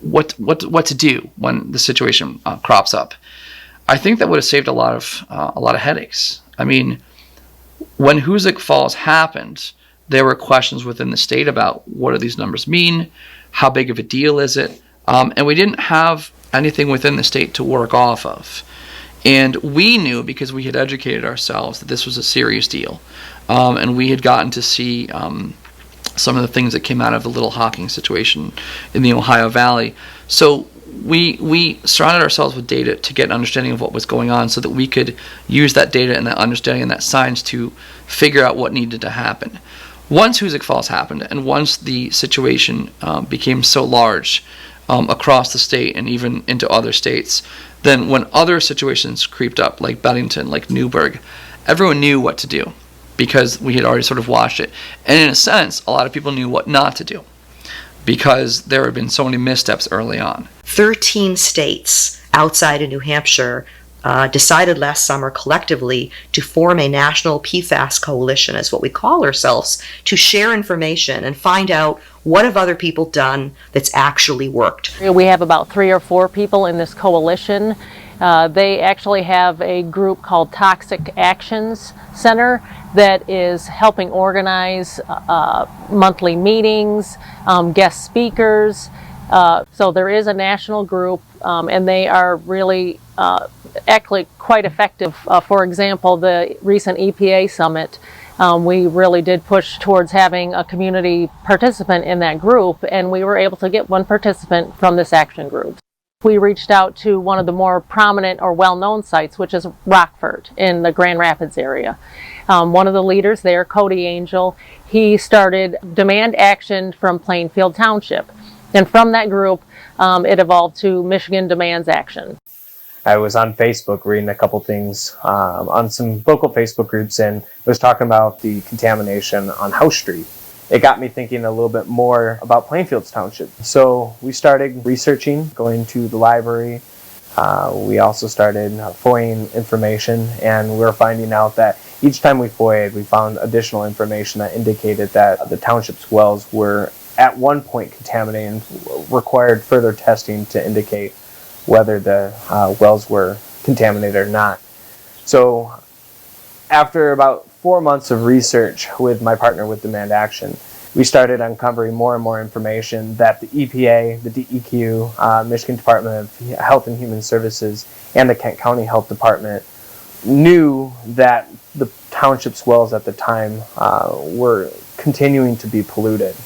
to do when the situation crops up, I think that would have saved a lot of headaches. I mean, when Hoosick Falls happened, there were questions within the state about what do these numbers mean, how big of a deal is it, and we didn't have anything within the state to work off of. And we knew, because we had educated ourselves, that this was a serious deal, and we had gotten to see some of the things that came out of the Little Hocking situation in the Ohio Valley. So we surrounded ourselves with data to get an understanding of what was going on, so that we could use that data and that understanding and that science to figure out what needed to happen. Once Hoosick Falls happened, and once the situation became so large across the state and even into other states, then when other situations creeped up, like Bennington, like Newburgh, everyone knew what to do because we had already sort of watched it. And in a sense, a lot of people knew what not to do because there had been so many missteps early on. 13 states outside of New Hampshire decided last summer collectively to form a national PFAS coalition, is what we call ourselves, to share information and find out what have other people done that's actually worked. We have about 3 or 4 people in this coalition. They actually have a group called Toxic Actions Center that is helping organize monthly meetings, guest speakers. So there is a national group, and they are really actually quite effective. For example, the recent EPA summit, we really did push towards having a community participant in that group, and we were able to get one participant from this action group. We reached out to one of the more prominent or well-known sites, which is Rockford in the Grand Rapids area. One of the leaders there, Cody Angel, he started Demand Action from Plainfield Township. And from that group, it evolved to Michigan Demands Action. I was on Facebook reading a couple things on some local Facebook groups, and it was talking about the contamination on House Street. It got me thinking a little bit more about Plainfield Township. So we started researching, going to the library. We also started FOIAing information, and we were finding out that each time we FOIA'd, we found additional information that indicated that the township's wells were at one point contaminated and required further testing to indicate whether the wells were contaminated or not. So after about 4 months of research with my partner with Demand Action, we started uncovering more and more information that the EPA, the DEQ, Michigan Department of Health and Human Services, and the Kent County Health Department knew that the township's wells at the time were continuing to be polluted.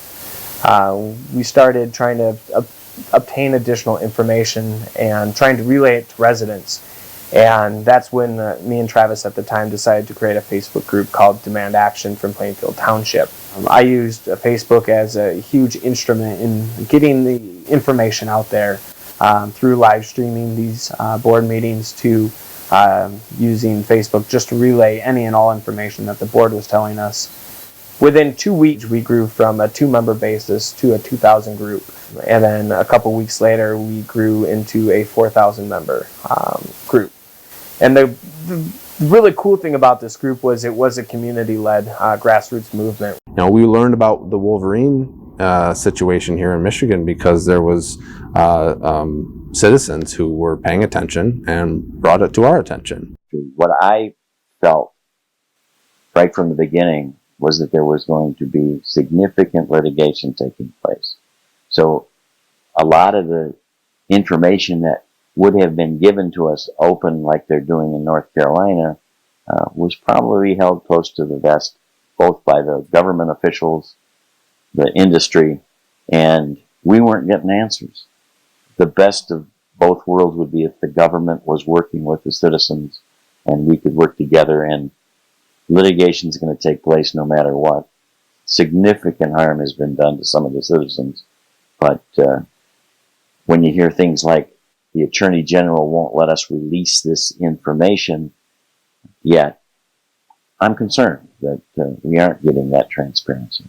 We started trying to obtain additional information and trying to relay it to residents. And that's when me and Travis at the time decided to create a Facebook group called Demand Action from Plainfield Township. I used Facebook as a huge instrument in getting the information out there through live streaming these board meetings to using Facebook just to relay any and all information that the board was telling us. Within 2 weeks, we grew from a 2-member basis to a 2,000 group. And then a couple weeks later, we grew into a 4,000-member group. And the really cool thing about this group was it was a community-led grassroots movement. Now, we learned about the Wolverine situation here in Michigan because there was citizens who were paying attention and brought it to our attention. What I felt right from the beginning was that there was going to be significant litigation taking place. So a lot of the information that would have been given to us open like they're doing in North Carolina was probably held close to the vest, both by the government officials, the industry, and we weren't getting answers. The best of both worlds would be if the government was working with the citizens and we could work together, and litigation is going to take place no matter what. Significant harm has been done to some of the citizens, but when you hear things like the Attorney General won't let us release this information yet, I'm concerned that we aren't getting that transparency.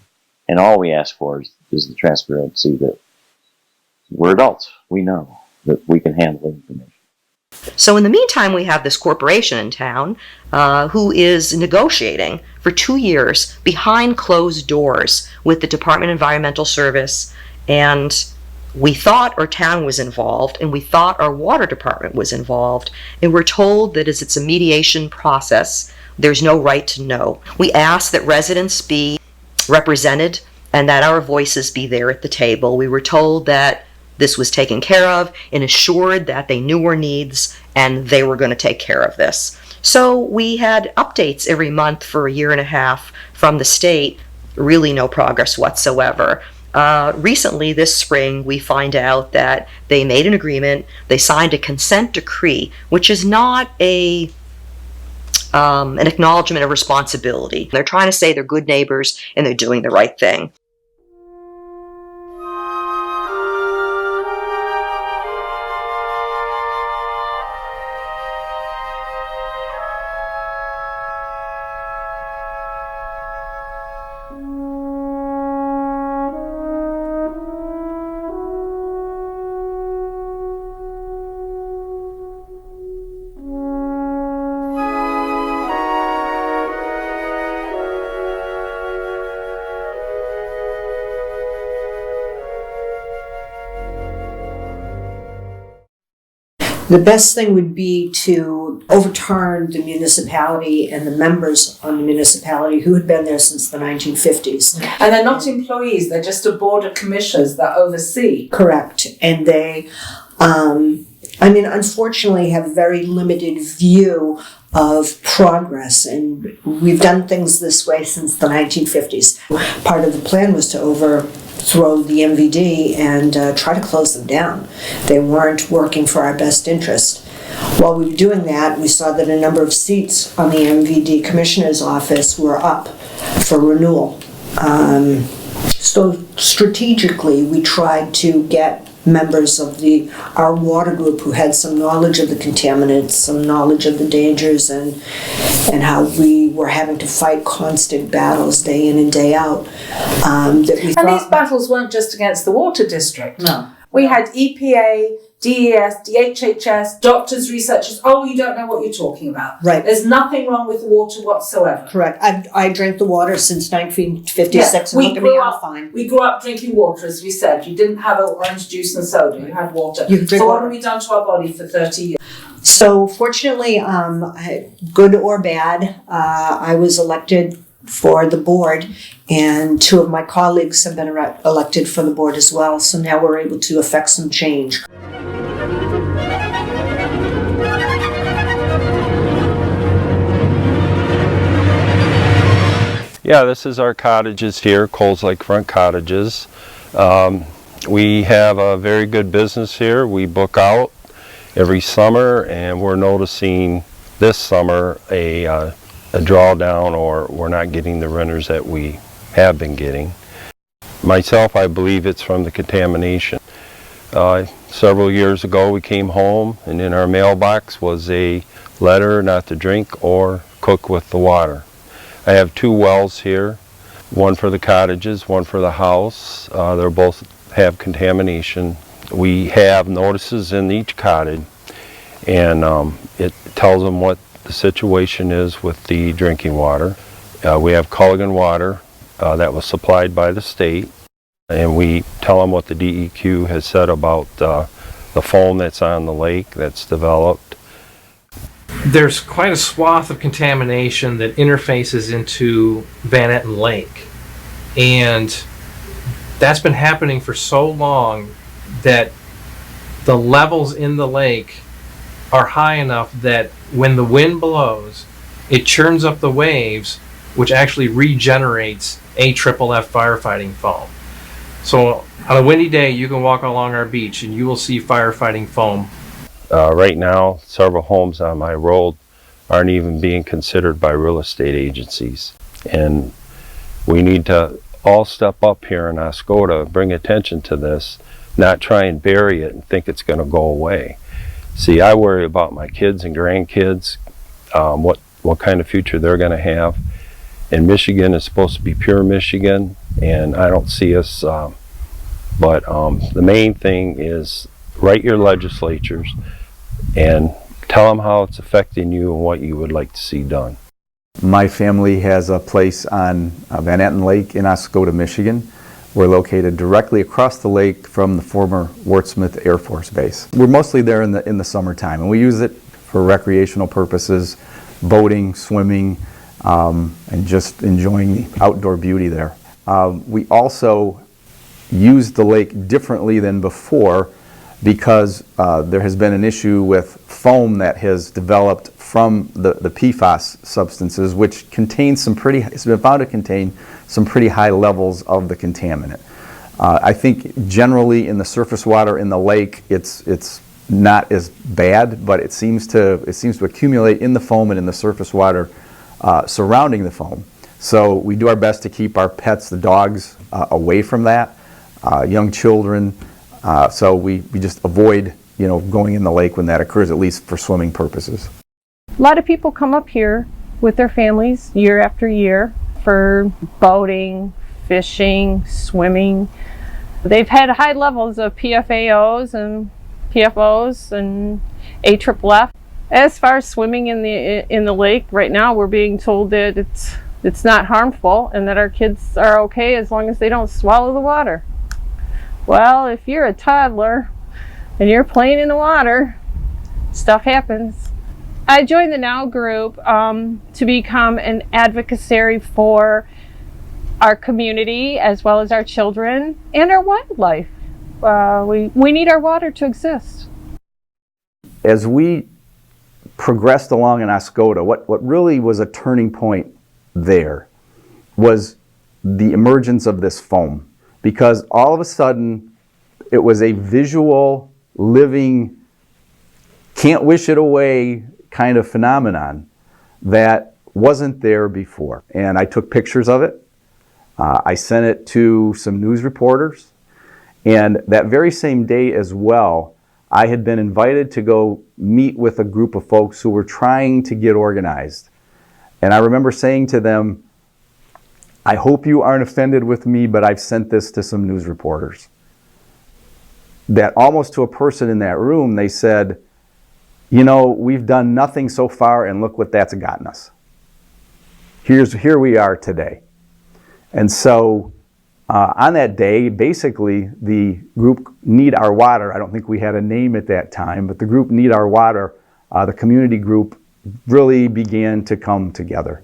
And all we ask for is the transparency that we're adults. We know that we can handle information. So in the meantime, we have this corporation in town who is negotiating for 2 years behind closed doors with the Department of Environmental Service, and we thought our town was involved, and we thought our water department was involved, and we're told that as it's a mediation process, there's no right to know. We ask that residents be represented and that our voices be there at the table. We were told that this was taken care of and assured that they knew our needs and they were going to take care of this. So we had updates every month for a year and a half from the state, really no progress whatsoever. Recently, this spring, we find out that they made an agreement, they signed a consent decree, which is not an acknowledgement of responsibility. They're trying to say they're good neighbors and they're doing the right thing. The best thing would be to overturn the municipality and the members on the municipality who had been there since the 1950s. And they're not employees, they're just a board of commissioners that oversee. Correct. And they, unfortunately have very limited view of progress, and we've done things this way since the 1950s. Part of the plan was to overthrow the MVD and try to close them down. They weren't working for our best interest. While we were doing that, we saw that a number of seats on the MVD Commissioner's office were up for renewal. So strategically, we tried to get members of our water group who had some knowledge of the contaminants, some knowledge of the dangers, and how we were having to fight constant battles day in and day out. These battles weren't just against the water district. No. We had EPA, DES, DHHS, doctors, researchers. Oh, you don't know what you're talking about. Right. There's nothing wrong with the water whatsoever. Correct. I drank the water since 1956. Yeah, we grew up drinking water, as we said. You didn't have orange juice and soda. You had water. So what have we done to our body for 30 years? So fortunately, good or bad, I was elected for the board, and 2 of my colleagues have been elected for the board as well. So now we're able to affect some change. Yeah, this is our cottages here, Coles Lake Front Cottages. We have a very good business here. We book out every summer, and we're noticing this summer a drawdown, or we're not getting the renters that we have been getting. Myself, I believe it's from the contamination. Several years ago we came home, and in our mailbox was a letter not to drink or cook with the water. I have 2 wells here, one for the cottages, one for the house. They both have contamination. We have notices in each cottage, and it tells them what the situation is with the drinking water. We have Culligan water that was supplied by the state, and we tell them what the DEQ has said about the foam that's on the lake that's developed. There's quite a swath of contamination that interfaces into Van Etten Lake, and that's been happening for so long that the levels in the lake are high enough that when the wind blows, it churns up the waves, which actually regenerates AFFF firefighting foam. So on a windy day, you can walk along our beach and you will see firefighting foam. Right now, several homes on my road aren't even being considered by real estate agencies. And we need to all step up here in Oscoda, bring attention to this, not try and bury it and think it's going to go away. See, I worry about my kids and grandkids, what kind of future they're going to have. And Michigan is supposed to be pure Michigan, and I don't see us, but the main thing is write your legislatures and tell them how it's affecting you and what you would like to see done. My family has a place on Van Etten Lake in Oscoda, Michigan. We're located directly across the lake from the former Wurtsmith Air Force Base. We're mostly there in the summertime, and we use it for recreational purposes, boating, swimming, and just enjoying the outdoor beauty there. We also use the lake differently than before because there has been an issue with foam that has developed from the PFAS substances, which contains it's been found to contain some pretty high levels of the contaminant. I think generally in the surface water in the lake, it's not as bad, but it seems to accumulate in the foam and in the surface water surrounding the foam. So we do our best to keep our pets, the dogs, away from that, young children. So we just avoid going in the lake when that occurs, at least for swimming purposes. A lot of people come up here with their families year after year for boating, fishing, swimming. They've had high levels of PFAOs and PFOs and AFFF. As far as swimming in the lake, right now we're being told that it's not harmful and that our kids are okay as long as they don't swallow the water. Well, if you're a toddler and you're playing in the water, stuff happens. I joined the NOW group to become an advocacy for our community as well as our children and our wildlife. We need our water to exist. As we progressed along in Oscoda, what really was a turning point there was the emergence of this foam, because all of a sudden it was a visual, living, can't wish it away kind of phenomenon that wasn't there before. And I took pictures of it. I sent it to some news reporters. And that very same day as well, I had been invited to go meet with a group of folks who were trying to get organized. And I remember saying to them, I hope you aren't offended with me, but I've sent this to some news reporters. That almost to a person in that room, they said, we've done nothing so far, and look what that's gotten us. Here we are today. And so on that day, basically, the group Need Our Water, I don't think we had a name at that time, but the group Need Our Water, the community group, really began to come together.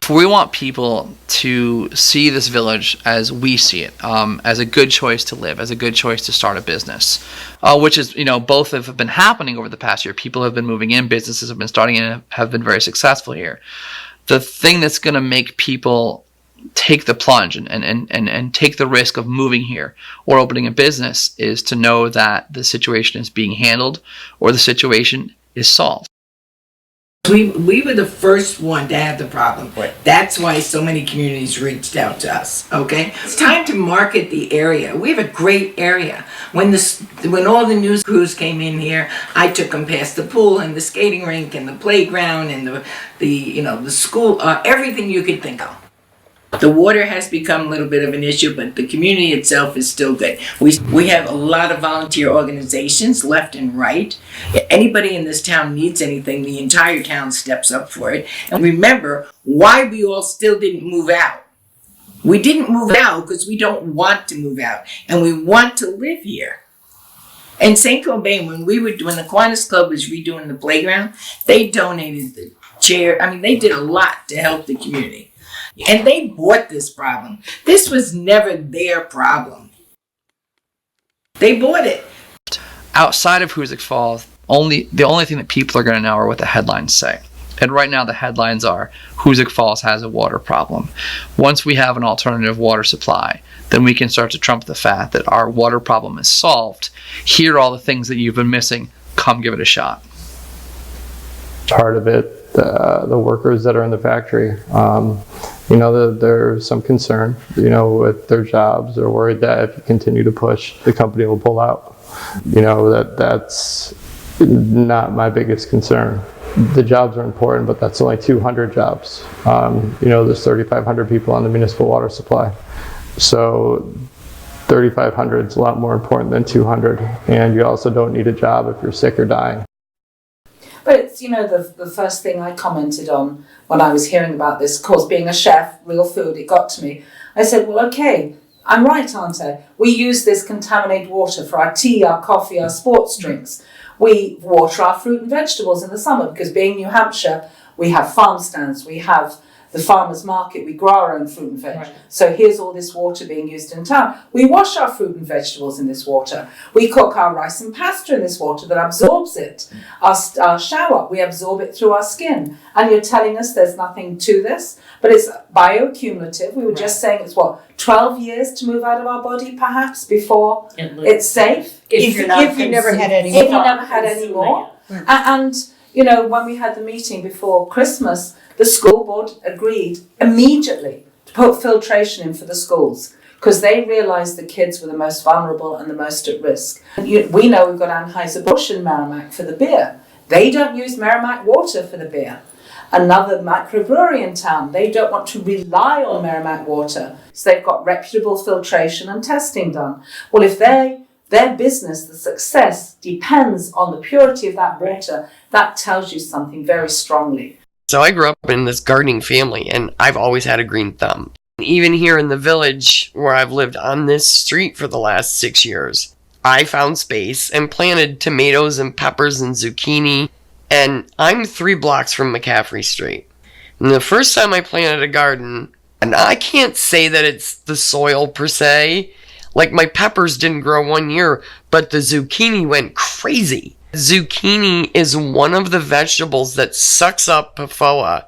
We want people to see this village as we see it, as a good choice to live, as a good choice to start a business, which is, both have been happening over the past year. People have been moving in, businesses have been starting and have been very successful here. The thing that's going to make people take the plunge and take the risk of moving here or opening a business is to know that the situation is being handled or the situation is solved. We were the first one to have the problem. That's why so many communities reached out to us, okay? It's time to market the area. We have a great area. When all the news crews came in here, I took them past the pool and the skating rink and the playground and the school, everything you could think of. The water has become a little bit of an issue, but the community itself is still good. We have a lot of volunteer organizations left and right. If anybody in this town needs anything, the entire town steps up for it. And remember why we all still didn't move out. We didn't move out because we don't want to move out, and we want to live here. In St. Cobain, when the Kiwanis Club was redoing the playground, they donated the chair. I mean, they did a lot to help the community. And they bought this problem. This was never their problem. They bought it. Outside of Hoosick Falls, the only thing that people are going to know are what the headlines say. And right now the headlines are, Hoosick Falls has a water problem. Once we have an alternative water supply, then we can start to trump the fact that our water problem is solved. Here are all the things that you've been missing. Come give it a shot. Part of it, the workers that are in the factory, there's some concern, with their jobs. They're worried that if you continue to push, the company will pull out. That's not my biggest concern. The jobs are important, but that's only 200 jobs. There's 3,500 people on the municipal water supply. So 3,500 is a lot more important than 200. And you also don't need a job if you're sick or dying. But it's, the first thing I commented on when I was hearing about this, of course, being a chef, real food, it got to me. I said, well, okay, I'm right, aren't I? We use this contaminated water for our tea, our coffee, our sports drinks. We water our fruit and vegetables in the summer because being New Hampshire, we have farm stands, we have the farmer's market, we grow our own fruit and veg. Right. So here's all this water being used in town. We wash our fruit and vegetables in this water. We cook our rice and pasta in this water that absorbs it. Our shower, we absorb it through our skin. And you're telling us there's nothing to this? But it's bioaccumulative. We were just saying it's 12 years to move out of our body perhaps before it's safe. If you never had any more. If you never had any more. And when we had the meeting before Christmas, the school board agreed immediately to put filtration in for the schools because they realised the kids were the most vulnerable and the most at risk. We know we've got Anheuser-Busch in Merrimack for the beer. They don't use Merrimack water for the beer. Another microbrewery in town, they don't want to rely on Merrimack water, so they've got reputable filtration and testing done. Well, if their business, the success, depends on the purity of that water, that tells you something very strongly. So I grew up in this gardening family, and I've always had a green thumb. Even here in the village where I've lived on this street for the last 6 years, I found space and planted tomatoes and peppers and zucchini, and I'm 3 blocks from McCaffrey Street. And the first time I planted a garden, and I can't say that it's the soil per se, like my peppers didn't grow 1 year, but the zucchini went crazy. Zucchini is one of the vegetables that sucks up PFAS.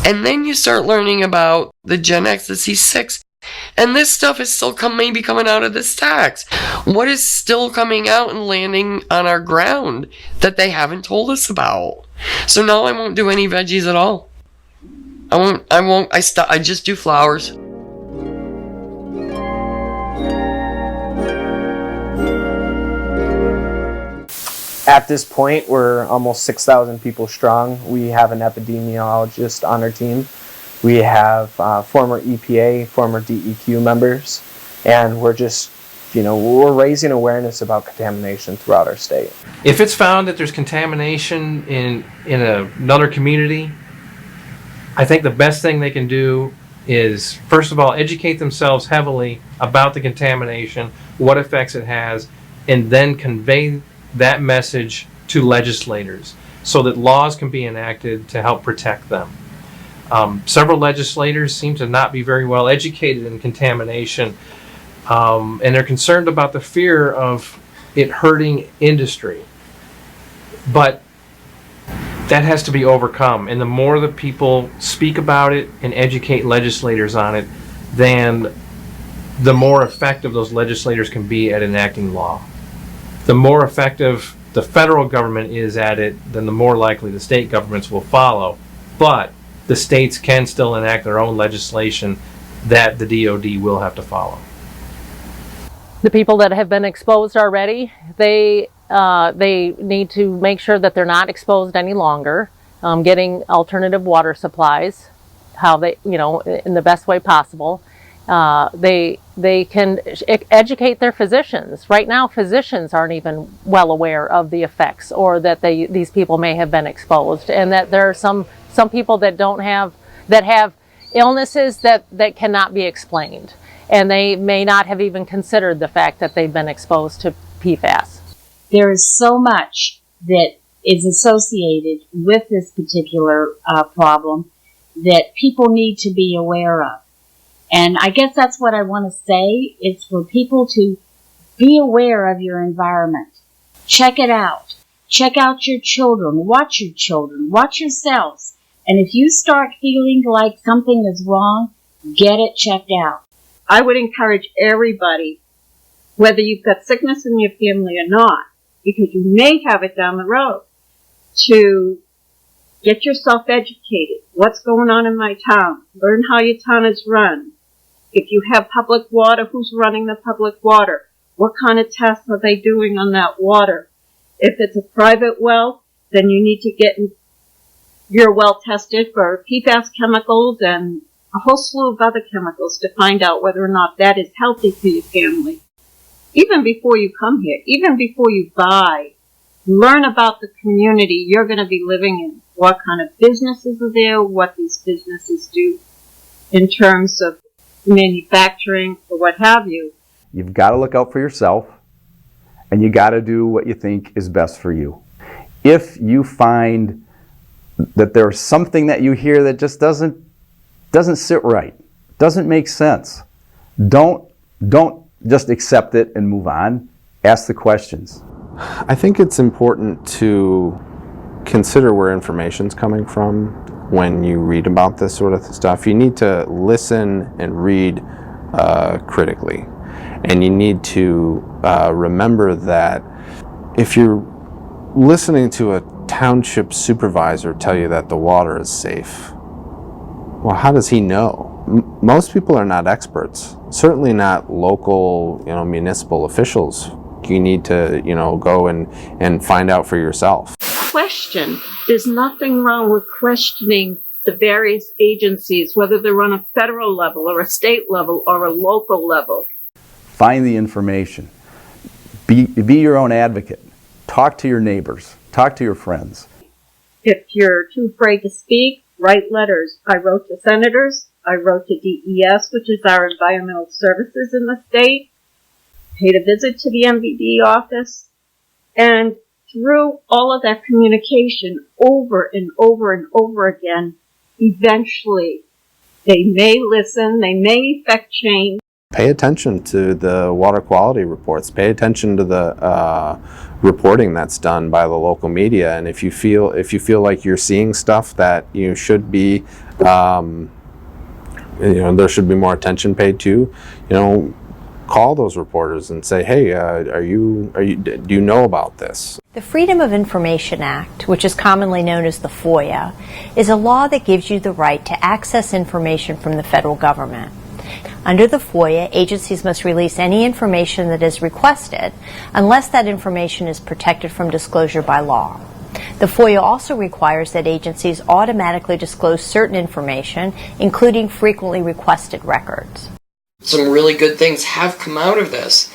And then you start learning about the Gen X, the C6, and this stuff is still maybe coming out of the stacks. What is still coming out and landing on our ground that they haven't told us about? So now I won't do any veggies at all. I just do flowers. At this point, we're almost 6,000 people strong. We have an epidemiologist on our team. We have former EPA, former DEQ members, and we're just, we're raising awareness about contamination throughout our state. If it's found that there's contamination in another community, I think the best thing they can do is, first of all, educate themselves heavily about the contamination, what effects it has, and then convey that message to legislators so that laws can be enacted to help protect them. Several legislators seem to not be very well educated in contamination, and they're concerned about the fear of it hurting industry. But that has to be overcome, and the more that people speak about it and educate legislators on it, then the more effective those legislators can be at enacting law. The more effective the federal government is at it, then the more likely the state governments will follow. But the states can still enact their own legislation that the DOD will have to follow. The people that have been exposed already, they need to make sure that they're not exposed any longer, getting alternative water supplies, how they, in the best way possible. They can educate their physicians. Right now, physicians aren't even well aware of the effects, or that these people may have been exposed, and that there are some people that have illnesses that cannot be explained, and they may not have even considered the fact that they've been exposed to PFAS. There is so much that is associated with this particular problem that people need to be aware of. And I guess that's what I want to say, is for people to be aware of your environment. Check it out. Check out your children. Watch yourselves. And if you start feeling like something is wrong, get it checked out. I would encourage everybody, whether you've got sickness in your family or not, because you may have it down the road, to get yourself educated. What's going on in my town? Learn how your town is run. If you have public water, who's running the public water? What kind of tests are they doing on that water? If it's a private well, then you need to get your well tested for PFAS chemicals and a whole slew of other chemicals to find out whether or not that is healthy for your family. Even before you come here, even before you buy, learn about the community you're going to be living in. What kind of businesses are there, what these businesses do in terms of manufacturing or what have you. You've got to look out for yourself, and you got to do what you think is best for you. If you find that there's something that you hear that just doesn't sit right, doesn't make sense, don't just accept it and move on. Ask the questions. I think it's important to consider where information's coming from when you read about this sort of stuff. You need to listen and read critically. And you need to remember that if you're listening to a township supervisor tell you that the water is safe, well, how does he know? Most people are not experts, certainly not local, municipal officials. You need to, go and find out for yourself. Question. There's nothing wrong with questioning the various agencies, whether they're on a federal level or a state level or a local level. Find the information. Be your own advocate. Talk to your neighbors. Talk to your friends. If you're too afraid to speak, write letters. I wrote to senators. I wrote to DES, which is our environmental services in the state. Paid a visit to the MVD office. And through all of that communication over and over and over again, eventually they may listen, they may effect change. Pay attention to the water quality reports. Pay attention to the reporting that's done by the local media. And if you feel like you're seeing stuff that you should be, there should be more attention paid to, call those reporters and say, hey, do you know about this? The Freedom of Information Act, which is commonly known as the FOIA, is a law that gives you the right to access information from the federal government. Under the FOIA, agencies must release any information that is requested unless that information is protected from disclosure by law. The FOIA also requires that agencies automatically disclose certain information, including frequently requested records. Some really good things have come out of this.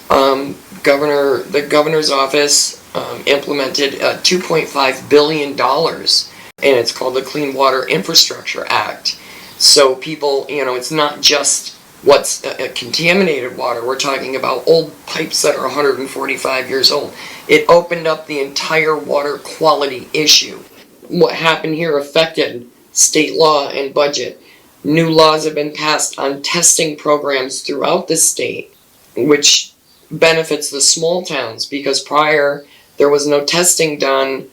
The governor's office implemented $2.5 billion, and it's called the Clean Water Infrastructure Act. So people, it's not just what's contaminated water. We're talking about old pipes that are 145 years old. It opened up the entire water quality issue. What happened here affected state law and budget. New laws have been passed on testing programs throughout the state, which benefits the small towns, because prior there was no testing done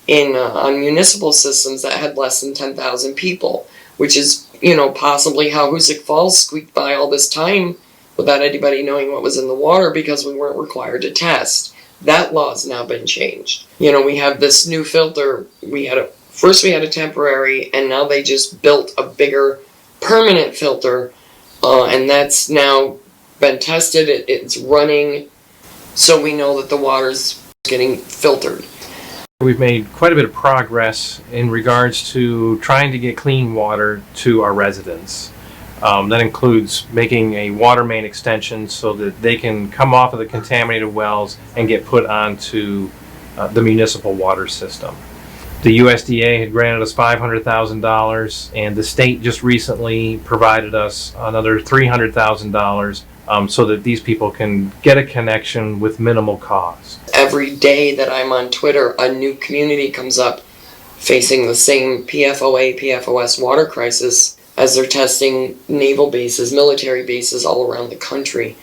on municipal systems that had less than 10,000 people, which is, possibly how Hoosick Falls squeaked by all this time without anybody knowing what was in the water, because we weren't required to test. That law's now been changed. You know, we have this new filter. First we had a temporary, and now they just built a bigger permanent filter, and that's now been tested. It's running, so we know that the water's getting filtered. We've made quite a bit of progress in regards to trying to get clean water to our residents. That includes making a water main extension so that they can come off of the contaminated wells and get put onto the municipal water system. The USDA had granted us $500,000, and the state just recently provided us another $300,000 so that these people can get a connection with minimal cost. Every day that I'm on Twitter, a new community comes up facing the same PFOA, PFOS water crisis as they're testing naval bases, military bases all around the country.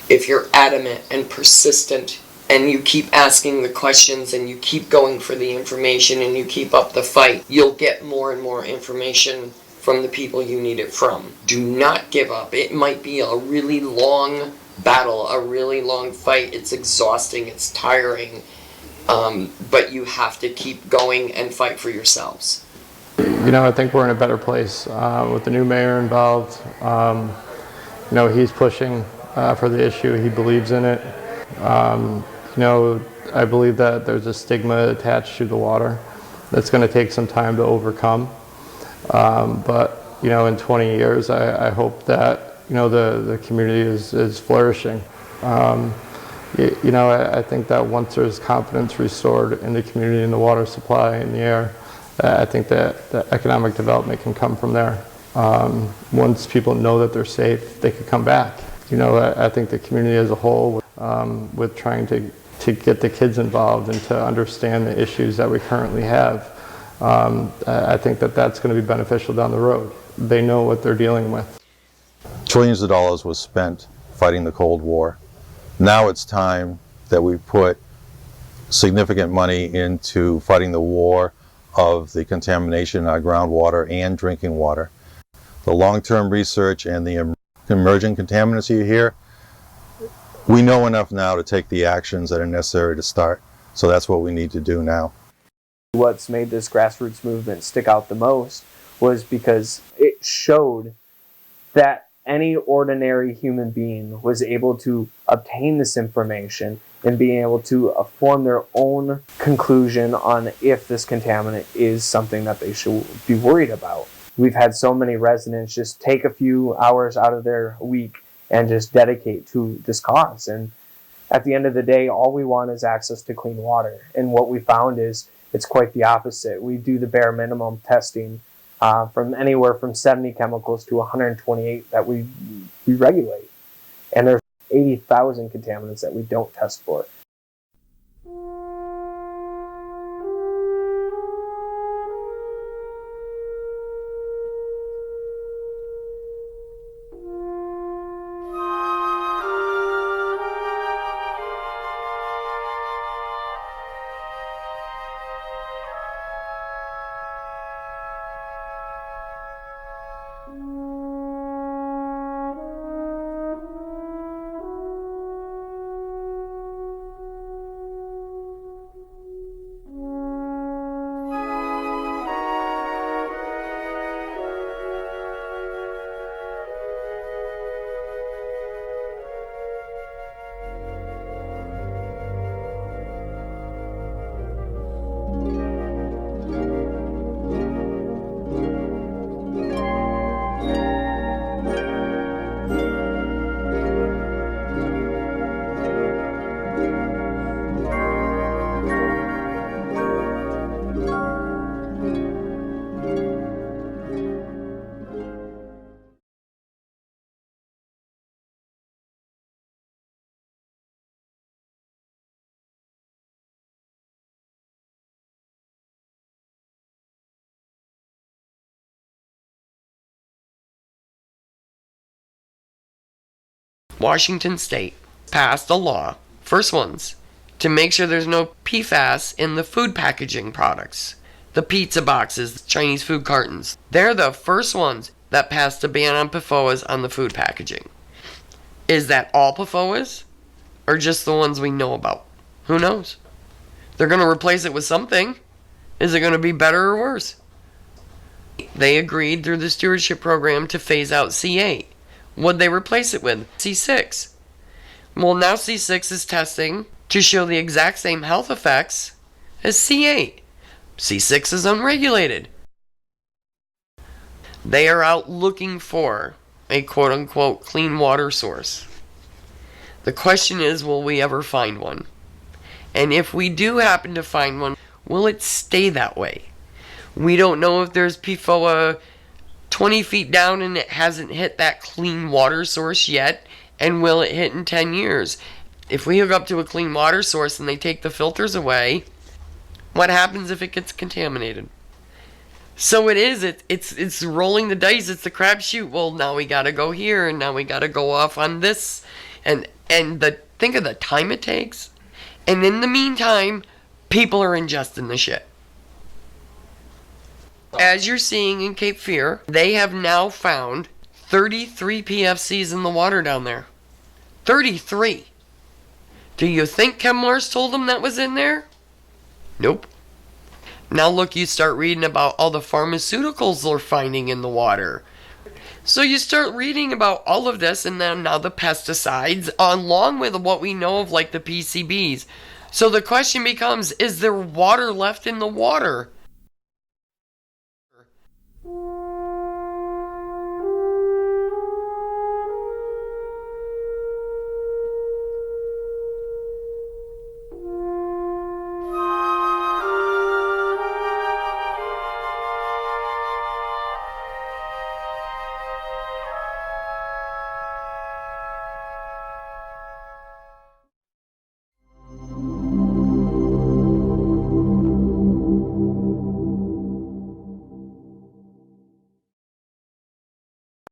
If you're adamant and persistent and you keep asking the questions and you keep going for the information and you keep up the fight, you'll get more and more information from the people you need it from. Do not give up. It might be a really long battle, a really long fight. It's exhausting, it's tiring, but you have to keep going and fight for yourselves. You know, I think we're in a better place with the new mayor involved. You know, he's pushing for the issue. He believes in it. You know, I believe that there's a stigma attached to the water that's going to take some time to overcome. But, you know, in 20 years, I hope that, you know, the community is flourishing. You know, I think that once there's confidence restored in the community, in the water supply, in the air, I think that the economic development can come from there. Once people know that they're safe, they could come back. You know, I think the community as a whole, with trying to get the kids involved and to understand the issues that we currently have, I think that that's going to be beneficial down the road. They know what they're dealing with. Trillions of dollars was spent fighting the Cold War. Now it's time that we put significant money into fighting the war of the contamination in our groundwater and drinking water. The long-term research and the emerging contaminants you hear, we know enough now to take the actions that are necessary to start. So that's what we need to do now. What's made this grassroots movement stick out the most was because it showed that any ordinary human being was able to obtain this information and being able to form their own conclusion on if this contaminant is something that they should be worried about. We've had so many residents just take a few hours out of their week and just dedicate to this cause. And at the end of the day, all we want is access to clean water. And what we found is it's quite the opposite. We do the bare minimum testing from anywhere from 70 chemicals to 128 that we regulate. And there's 80,000 contaminants that we don't test for. Washington State passed a law, first ones, to make sure there's no PFAS in the food packaging products. The pizza boxes, the Chinese food cartons. They're the first ones that passed a ban on PFOAs on the food packaging. Is that all PFOAs? Or just the ones we know about? Who knows? They're going to replace it with something. Is it going to be better or worse? They agreed through the stewardship program to phase out C8. What'd they replace it with? C6. Well, now C6 is testing to show the exact same health effects as C8. C6 is unregulated. They are out looking for a quote-unquote clean water source. The question is, will we ever find one? And if we do happen to find one, will it stay that way? We don't know if there's PFOA 20 feet down and it hasn't hit that clean water source yet, and will it hit in 10 years? If we hook up to a clean water source and they take the filters away, what happens if it gets contaminated? So it's rolling the dice, it's the crapshoot. Well, now we gotta go here, and now we gotta go off on this, and think of the time it takes. And in the meantime, people are ingesting the shit. As you're seeing in Cape Fear, they have now found 33 PFCs in the water down there. 33. Do you think ChemMars told them that was in there? Nope. Now look, you start reading about all the pharmaceuticals they're finding in the water. So you start reading about all of this, and then now the pesticides, along with what we know of like the PCBs. So the question becomes, is there water left in the water?